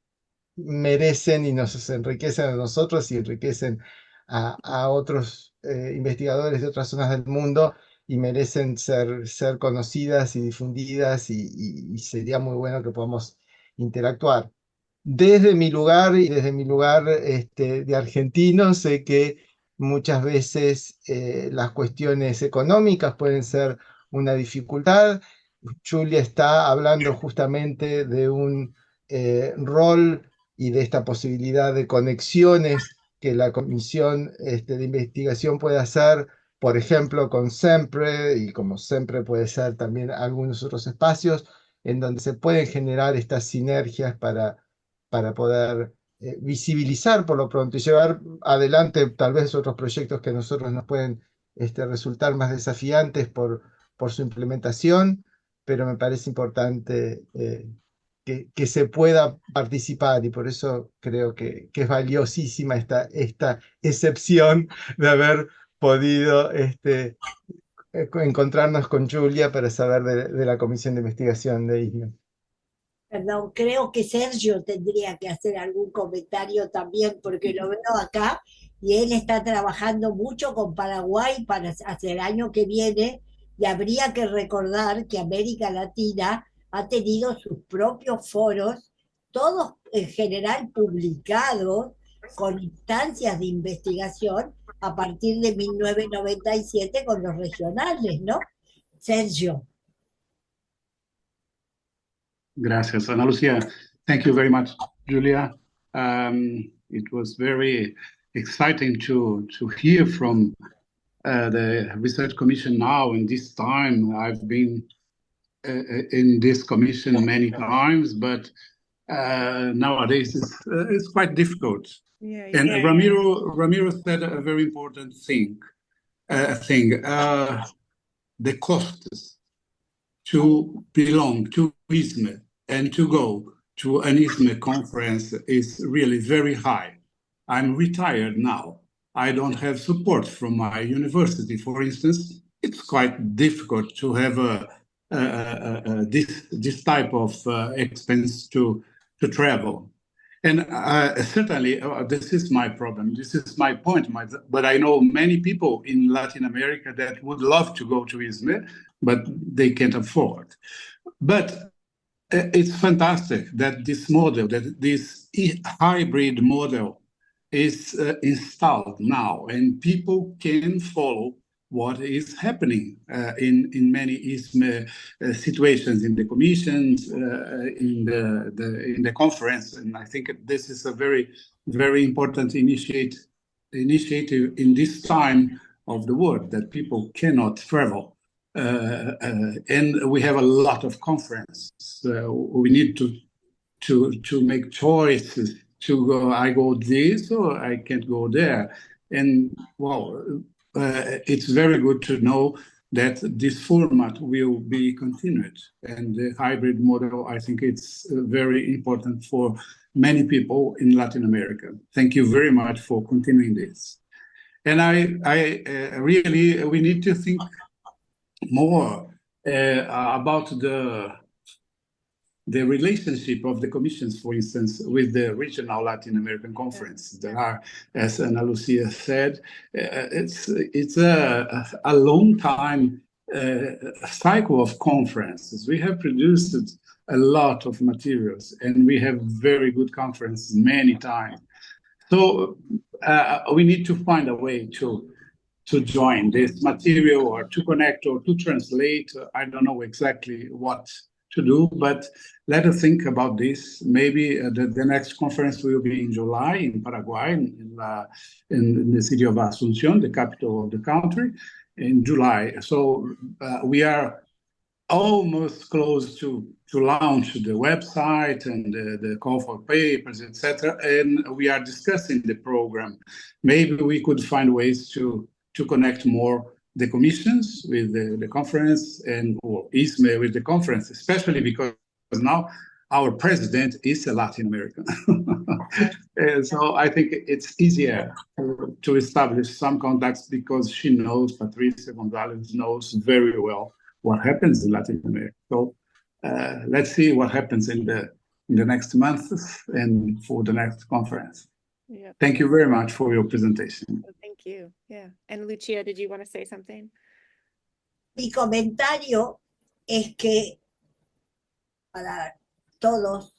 merecen y nos enriquecen a nosotros y enriquecen a otros investigadores de otras zonas del mundo, y merecen ser conocidas y difundidas, y sería muy bueno que podamos interactuar. Desde mi lugar y desde mi lugar de argentino, sé que muchas veces las cuestiones económicas pueden ser una dificultad. Julia está hablando justamente de un rol y de esta posibilidad de conexiones que la Comisión de investigación puede hacer, por ejemplo, con SEMPRE, y como SEMPRE puede ser también algunos otros espacios en donde se pueden generar estas sinergias para poder visibilizar por lo pronto y llevar adelante tal vez otros proyectos que a nosotros nos pueden resultar más desafiantes por su implementación, pero me parece importante que se pueda participar, y por eso creo que es valiosísima esta excepción de haber podido encontrarnos con Julia para saber de la Comisión de Investigación de ISME. Perdón, creo que Sergio tendría que hacer algún comentario también, porque lo veo acá y él está trabajando mucho con Paraguay para hacia el año que viene, y habría que recordar que América Latina ha tenido sus propios foros, todos en general publicados, con instancias de investigación a partir de 1997 con los regionales, ¿no? Sergio. Gracias, Ana Lucía. Thank you very much, Julia. It was very exciting to hear from the Research Commission now. And this time, I've been in this commission many times, but nowadays it's quite difficult. Yeah, And Ramiro said a very important thing. thing. The costs to belong to ISME and to go to an ISME conference is really very high. I'm retired now. I don't have support from my university, for instance. It's quite difficult to have this type of expense to travel. And certainly, this is my problem. This is my point. But I know many people in Latin America that would love to go to ISME, but they can't afford. But it's fantastic that this model, that this hybrid model is installed now, and people can follow what is happening in many ISME situations, in the commissions, in the conference. And I think this is a very, very important initiative in this time of the world, that people cannot travel. And we have a lot of conferences. We need to make choices to go. I go this or I can't go there. And well, it's very good to know that this format will be continued. And the hybrid model, I think it's very important for many people in Latin America. Thank you very much for continuing this. And I really, we need to think more about the relationship of the commissions, for instance, with the regional Latin American conference. There are, as Ana Lucia said, it's a long time cycle of conferences. We have produced a lot of materials, and we have very good conferences many times. So we need to find a way to join this material, or to connect, or to translate. I don't know exactly what to do, but let us think about this. Maybe the next conference will be in July in Paraguay, in the city of Asunción, the capital of the country, in July. So we are almost close to launch the website and the call for papers, etc. And we are discussing the program. Maybe we could find ways to connect more the commissions with the conference, and or ISME with the conference, especially because now our president is a Latin American. And so I think it's easier to establish some contacts, because she knows, Patricia Gonzalez knows very well what happens in Latin America. So let's see what happens in the next months and for the next conference. Yeah. Thank you very much for your presentation. Thank you. Yeah. And Lucía, did you want to say something? Mi comentario es que para todos,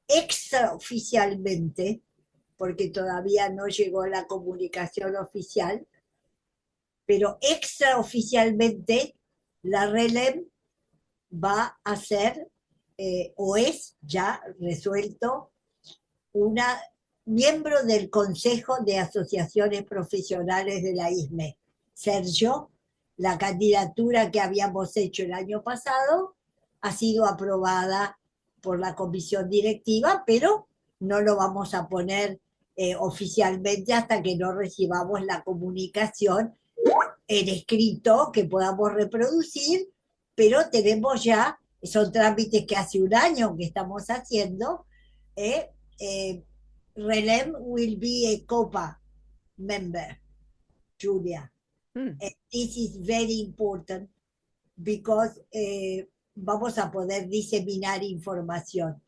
extraoficialmente, porque todavía no llegó la comunicación oficial, pero extraoficialmente la RELEM va a ser, o es ya resuelto, una miembro del Consejo de Asociaciones Profesionales de la ISME. Ser yo, la candidatura que habíamos hecho el año pasado ha sido aprobada por la comisión directiva, pero no lo vamos a poner oficialmente hasta que no recibamos la comunicación en escrito que podamos reproducir, pero tenemos ya, son trámites que hace un año que estamos haciendo. RELEM will be a COPA member, Julia. And this is very important because vamos a poder diseminar información.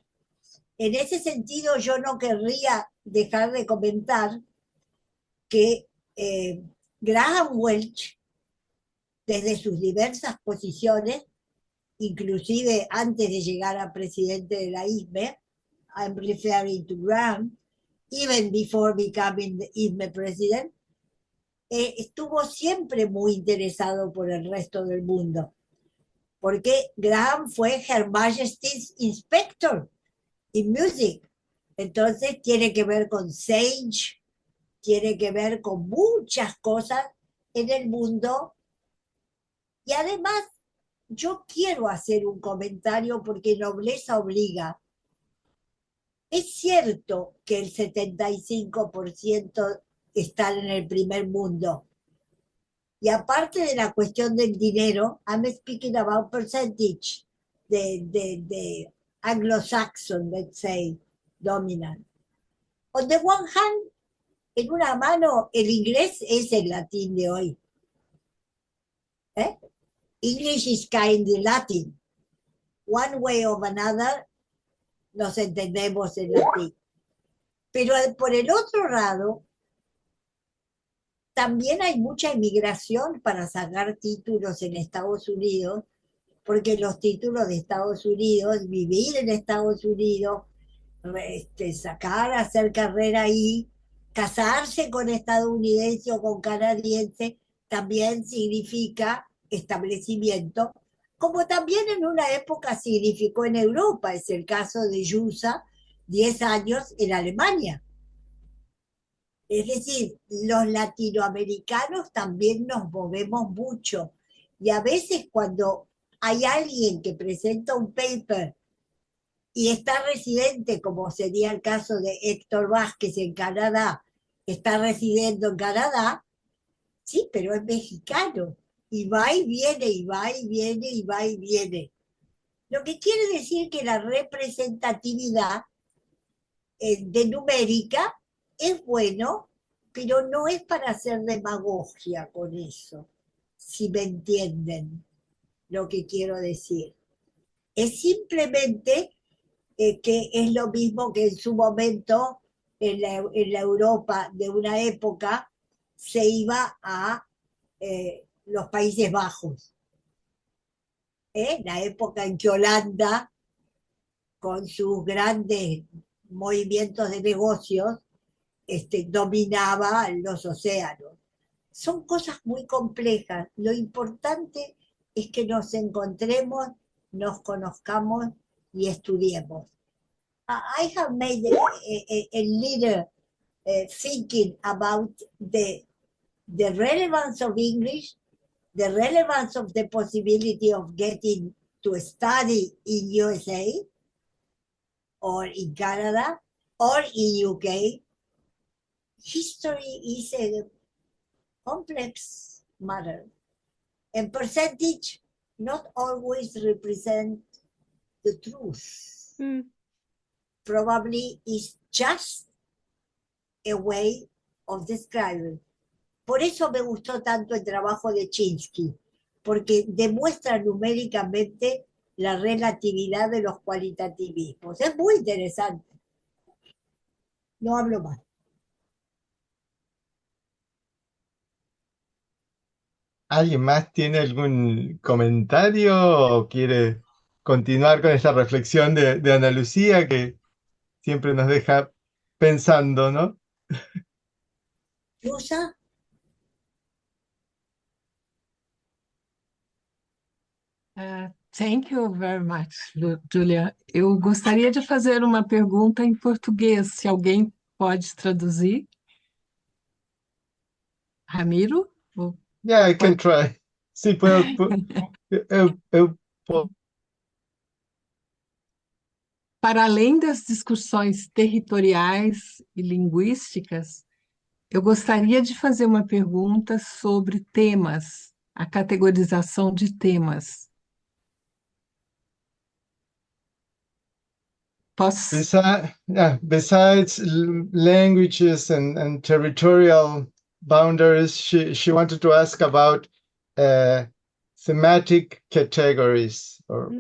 En ese sentido, yo no querría dejar de comentar que Graham Welch, desde sus diversas posiciones, inclusive antes de llegar a presidente de la ISME, I'm referring to Graham, even before becoming the ISME president, estuvo siempre muy interesado por el resto del mundo, porque Graham fue Her Majesty's Inspector in Music. Entonces tiene que ver con Sage, tiene que ver con muchas cosas en el mundo. Y además, yo quiero hacer un comentario porque nobleza obliga. Es cierto que el 75% están en el primer mundo. Y aparte de la cuestión del dinero, I'm speaking about percentage, de Anglo-Saxon, let's say, dominant. On the one hand, en una mano, el inglés es el latín de hoy. English is kind of Latin. One way or another, nos entendemos en latín. Pero por el otro lado, también hay mucha inmigración para sacar títulos en Estados Unidos, porque los títulos de Estados Unidos, vivir en Estados Unidos, hacer carrera ahí, casarse con estadounidense o con canadiense, también significa establecimiento, como también en una época significó en Europa, es el caso de Yusa, 10 años en Alemania. Es decir, los latinoamericanos también nos movemos mucho, y a veces cuando hay alguien que presenta un paper y está residente, como sería el caso de Héctor Vázquez en Canadá, está residiendo en Canadá, sí, pero es mexicano, y va y viene, y va y viene, y va y viene. Lo que quiere decir que la representatividad de numérica es bueno, pero no es para hacer demagogia con eso, si me entienden lo que quiero decir. Es simplemente que es lo mismo que en su momento en la Europa de una época se iba a los Países Bajos. La época en que Holanda, con sus grandes movimientos de negocios, dominaba los océanos. Son cosas muy complejas. Lo importante es que nos encontremos, nos conozcamos y estudiemos. I have made a little thinking about the relevance of English, the relevance of the possibility of getting to study in USA or in Canada or in UK. History is a complex matter, and percentage not always represent the truth. Probably is just a way of describing. Por eso me gustó tanto el trabajo de Chinsky, porque demuestra numéricamente la relatividad de los cualitativismos. Es muy interesante. No hablo más. ¿Alguien más tiene algún comentario o quiere continuar con esta reflexión de Ana Lucía que siempre nos deja pensando, ¿no? ¿Yusa? Thank you very much, Julia. Eu gostaria de fazer uma pergunta em português, se alguém pode traduzir. Ramiro? Yeah, I can try. Sí, puedo. Para além das discussões territoriais e linguísticas, eu gostaria de fazer uma pergunta sobre temas, a categorização de temas. Posso? Besides languages and territorial boundaries, she wanted to ask about thematic categories or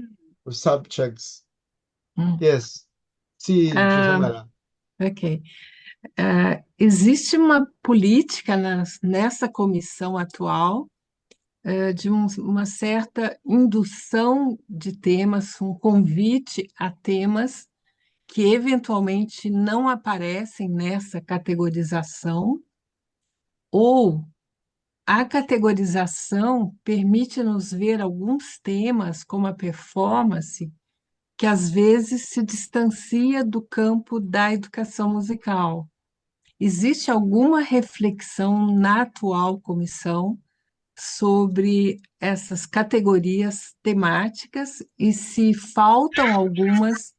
subjects. Yes. Sí, Giuseppina. Ok. Existe uma política nessa comissão atual de uma certa indução de temas, um convite a temas que eventualmente não aparecem nessa categorização, ou a categorização permite-nos ver alguns temas, como a performance, que às vezes se distancia do campo da educação musical. Existe alguma reflexão na atual comissão sobre essas categorias temáticas e se faltam algumas,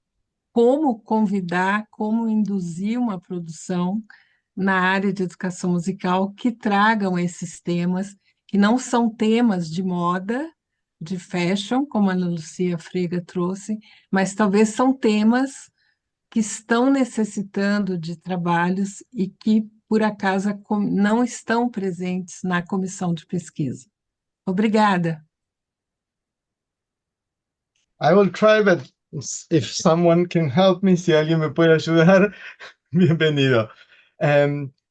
como convidar, como induzir uma produção na área de educação musical que tragam esses temas que não são temas de moda, de fashion, como a Lucía Frega trouxe, mas talvez são temas que estão necessitando de trabalhos e que, por acaso, não estão presentes na comissão de pesquisa. Obrigada. I will try, but if someone can help me, si alguien me puede ayudar, bienvenido.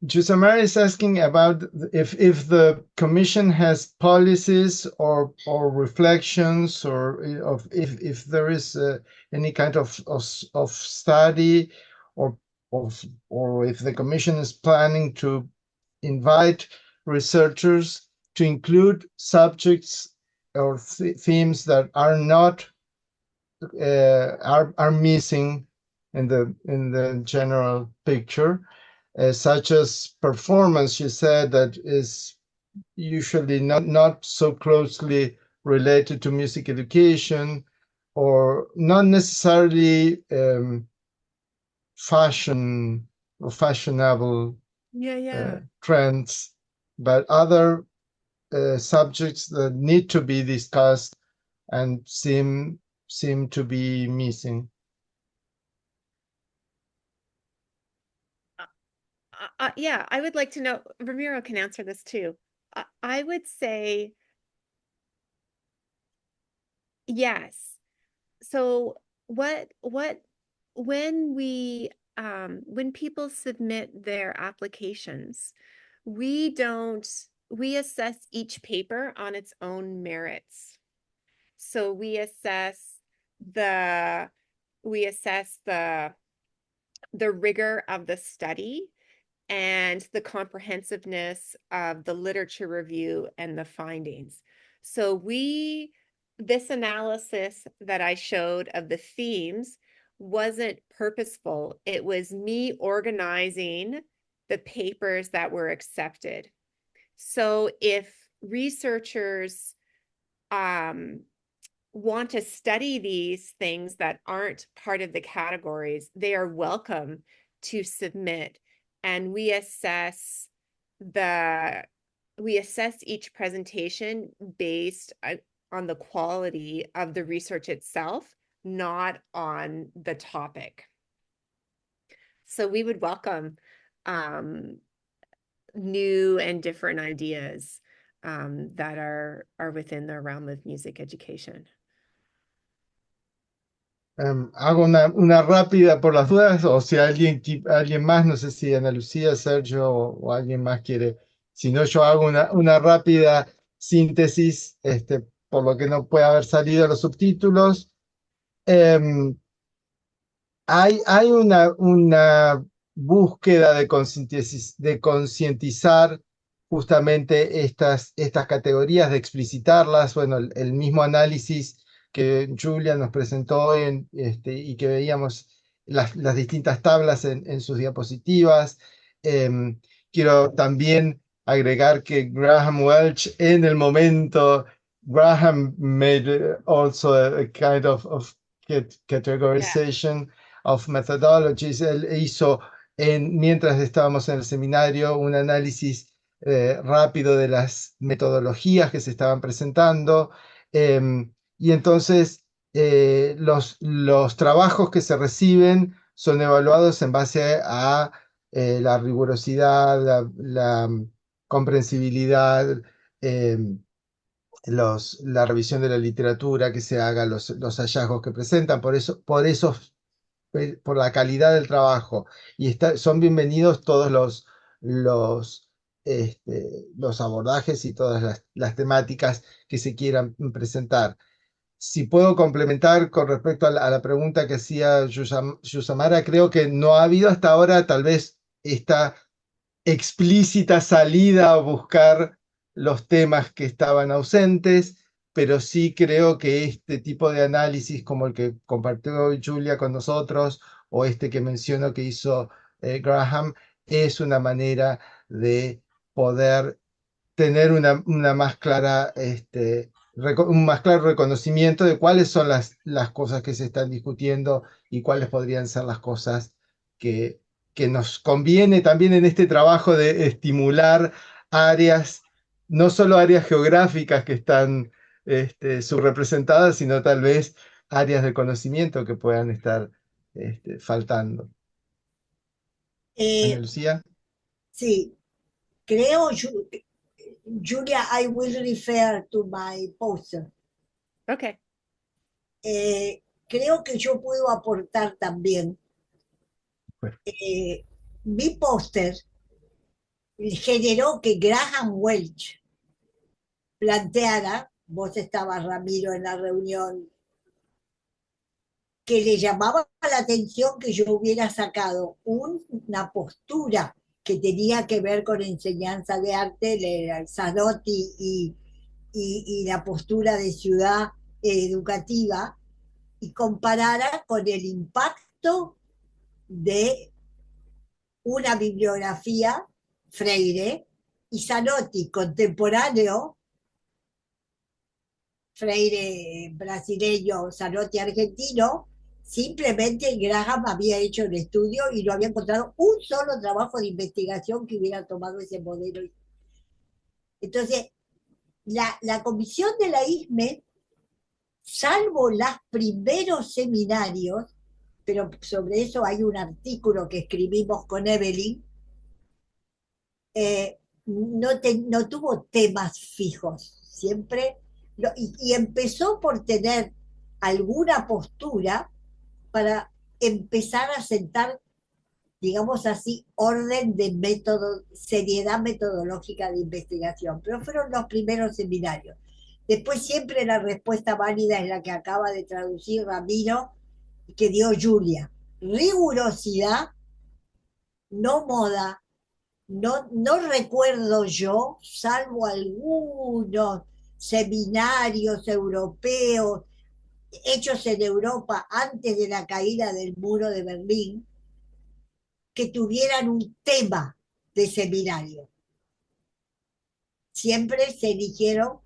Jusamara is asking about if the Commission has policies or reflections, or if there is any kind of study, or if the Commission is planning to invite researchers to include subjects or themes that are not are missing in the general picture, such as performance. She said that is usually not so closely related to music education, or not necessarily fashion or fashionable trends, but other subjects that need to be discussed and seem to be missing. Yeah, I would like to know, Ramiro can answer this too. I would say yes. So when people submit their applications, we assess each paper on its own merits. So we assess the rigor of the study and the comprehensiveness of the literature review and the findings. So this analysis that I showed of the themes wasn't purposeful. It was me organizing the papers that were accepted. So if researchers want to study these things that aren't part of the categories, they are welcome to submit. And we assess each presentation based on the quality of the research itself, not on the topic. So we would welcome new and different ideas that are within the realm of music education. Hago una rápida por las dudas, o si alguien más, no sé si Ana Lucía, Sergio o alguien más quiere. Si no, yo hago una rápida síntesis, por lo que no puede haber salido los subtítulos. Hay una búsqueda de concientizar justamente estas categorías, de explicitarlas. Bueno, el mismo análisis que Julia nos presentó hoy y que veíamos las distintas tablas en sus diapositivas. Quiero también agregar que Graham Welch, en el momento, Graham made also a kind of categorization of methodologies. Él hizo, mientras estábamos en el seminario, un análisis rápido de las metodologías que se estaban presentando. Y entonces los trabajos que se reciben son evaluados en base a la rigurosidad, la comprensibilidad, la revisión de la literatura que se haga, los hallazgos que presentan, por la calidad del trabajo. Y son bienvenidos todos los abordajes y todas las temáticas que se quieran presentar. Si puedo complementar con respecto a la pregunta que hacía Yusamara, creo que no ha habido hasta ahora tal vez esta explícita salida a buscar los temas que estaban ausentes, pero sí creo que este tipo de análisis, como el que compartió Julia con nosotros, o este que menciono que hizo Graham, es una manera de poder tener una más clara, un más claro reconocimiento de cuáles son las cosas que se están discutiendo y cuáles podrían ser las cosas que nos conviene también en este trabajo de estimular áreas no solo áreas geográficas que están subrepresentadas, sino tal vez áreas de conocimiento que puedan estar faltando. Ana Eh, Lucía. sí, creo, Julia, I will refer to my poster. Okay. Creo que yo puedo aportar también. Bueno, Mi póster generó que Graham Welch planteara, vos estabas, Ramiro, en la reunión, que le llamaba la atención que yo hubiera sacado una postura que tenía que ver con enseñanza de arte, el Zanotti y la postura de ciudad educativa, y comparara con el impacto de una bibliografía, Freire, y Zanotti, contemporáneo, Freire brasileño, Zanotti argentino. Simplemente Graham había hecho el estudio y no había encontrado un solo trabajo de investigación que hubiera tomado ese modelo. Entonces, la comisión de la ISME, salvo los primeros seminarios, pero sobre eso hay un artículo que escribimos con Evelyn, no tuvo temas fijos, siempre, y empezó por tener alguna postura para empezar a sentar, digamos así, orden de método, seriedad metodológica de investigación, pero fueron los primeros seminarios. Después siempre la respuesta válida es la que acaba de traducir Ramiro, que dio Julia. Rigurosidad, no moda. No recuerdo yo, salvo algunos seminarios europeos hechos en Europa antes de la caída del muro de Berlín, que tuvieran un tema de seminario. Siempre se eligieron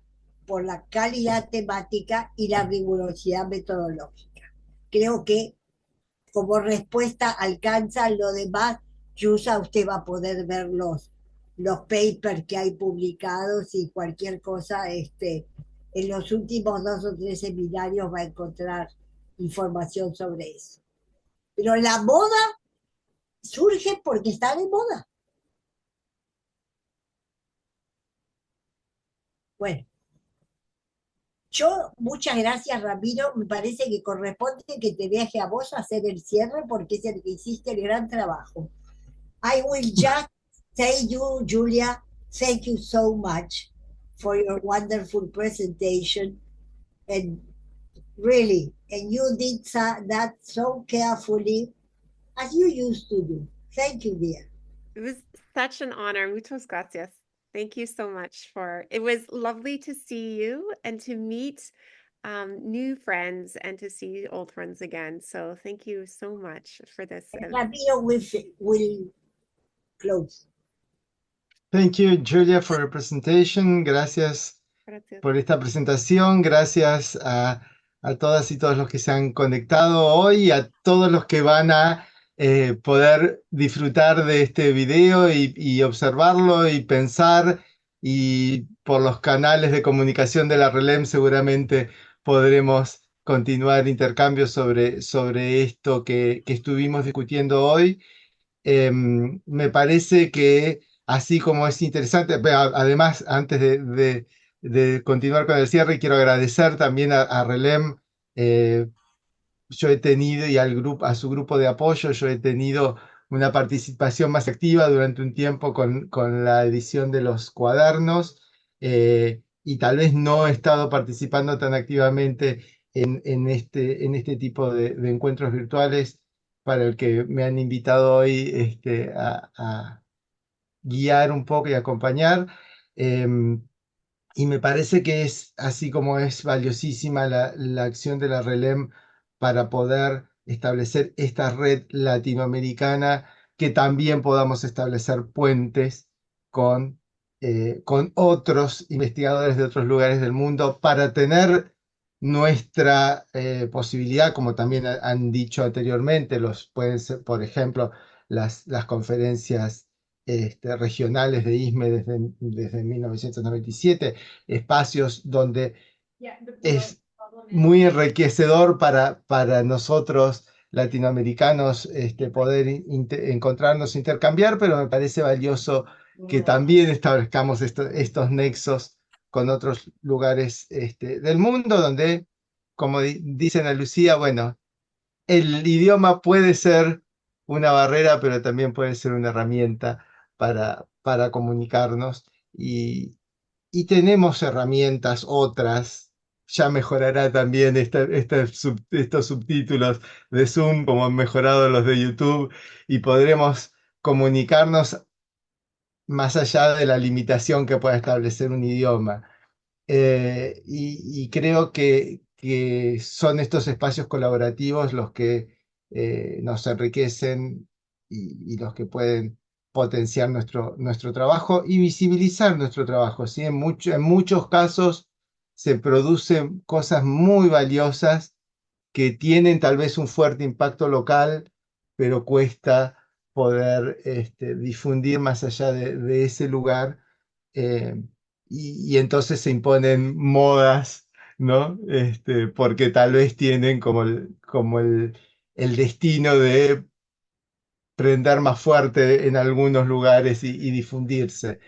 por la calidad temática y la rigurosidad metodológica. Creo que como respuesta alcanza lo demás. Yusa, usted va a poder ver los papers que hay publicados y cualquier cosa, en los últimos 2 o 3 seminarios va a encontrar información sobre eso. Pero la moda surge porque está de moda. Bueno, yo, muchas gracias, Ramiro. Me parece que corresponde que te deje a vos hacer el cierre porque es el que hiciste el gran trabajo. I will just say you, Julia, thank you so much for your wonderful presentation. And really, and you did that so carefully as you used to do. Thank you, dear. It was such an honor. Muchas gracias. Thank you so much it was lovely to see you and to meet new friends and to see old friends again. So thank you so much for this. Ramiro will close. Thank you, Julia, for your presentation. Gracias Gracias. por esta presentación. Gracias a todas y todos los que se han conectado hoy, a todos los que van a poder disfrutar de este video y observarlo y pensar. Y por los canales de comunicación de la RELEM seguramente podremos continuar intercambios sobre esto que estuvimos discutiendo hoy. Me parece que así como es interesante, además, antes de continuar con el cierre, quiero agradecer también a RELEM. Yo he tenido, y a su grupo de apoyo, yo he tenido una participación más activa durante un tiempo con la edición de los cuadernos, y tal vez no he estado participando tan activamente en este tipo de encuentros virtuales para el que me han invitado hoy a guiar un poco y acompañar. Y me parece que es así como es valiosísima la acción de la RELEM para poder establecer esta red latinoamericana, que también podamos establecer puentes con otros investigadores de otros lugares del mundo para tener nuestra posibilidad, como también han dicho anteriormente, pueden ser, por ejemplo, las conferencias regionales de ISME desde 1997, espacios donde es muy enriquecedor para nosotros latinoamericanos poder encontrarnos, intercambiar, pero me parece valioso que también establezcamos estos nexos con otros lugares del mundo, donde, como dicen a Lucía, bueno, el idioma puede ser una barrera, pero también puede ser una herramienta para comunicarnos y tenemos herramientas otras. Ya mejorará también estos subtítulos de Zoom, como han mejorado los de YouTube, y podremos comunicarnos más allá de la limitación que pueda establecer un idioma. Y creo que son estos espacios colaborativos los que nos enriquecen y los que pueden potenciar nuestro trabajo y visibilizar nuestro trabajo, ¿sí? En muchos casos se producen cosas muy valiosas que tienen tal vez un fuerte impacto local, pero cuesta poder difundir más allá de ese lugar. eh, y entonces se imponen modas, ¿no? Porque tal vez tienen como el destino de prender más fuerte en algunos lugares y difundirse.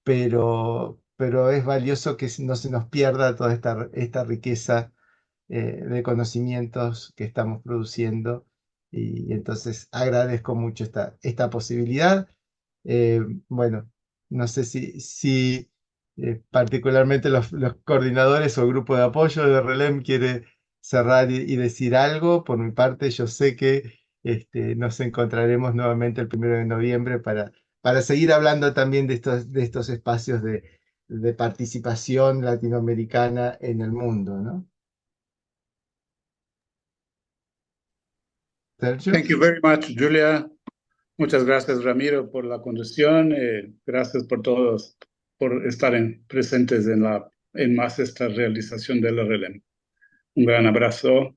Pero es valioso que no se nos pierda toda esta riqueza de conocimientos que estamos produciendo. Y entonces agradezco mucho esta posibilidad. Eh, bueno, no sé si particularmente los coordinadores o grupo de apoyo de RELEM quiere cerrar y decir algo. Por mi parte, yo sé que nos encontraremos nuevamente el 1 de noviembre para seguir hablando también de estos espacios de participación latinoamericana en el mundo, ¿no? Sergio. Thank you very much, Julia. Muchas gracias, Ramiro, por la conducción. Gracias por todos, por estar presentes en más esta realización de la RELEM. Un gran abrazo.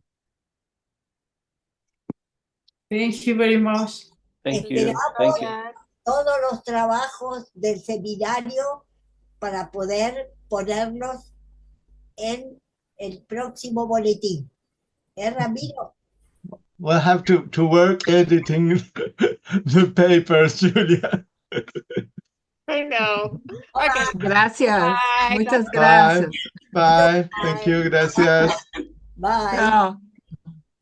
Thank you very much. Thank you. Esperamos Thank you. todos los trabajos del seminario para poder ponerlos en el próximo boletín. Ramiro? We'll have to work editing the papers, Julia. I know. Okay. Gracias, Bye. muchas Bye. gracias. Bye. Thank you. Gracias. Bye. Chao.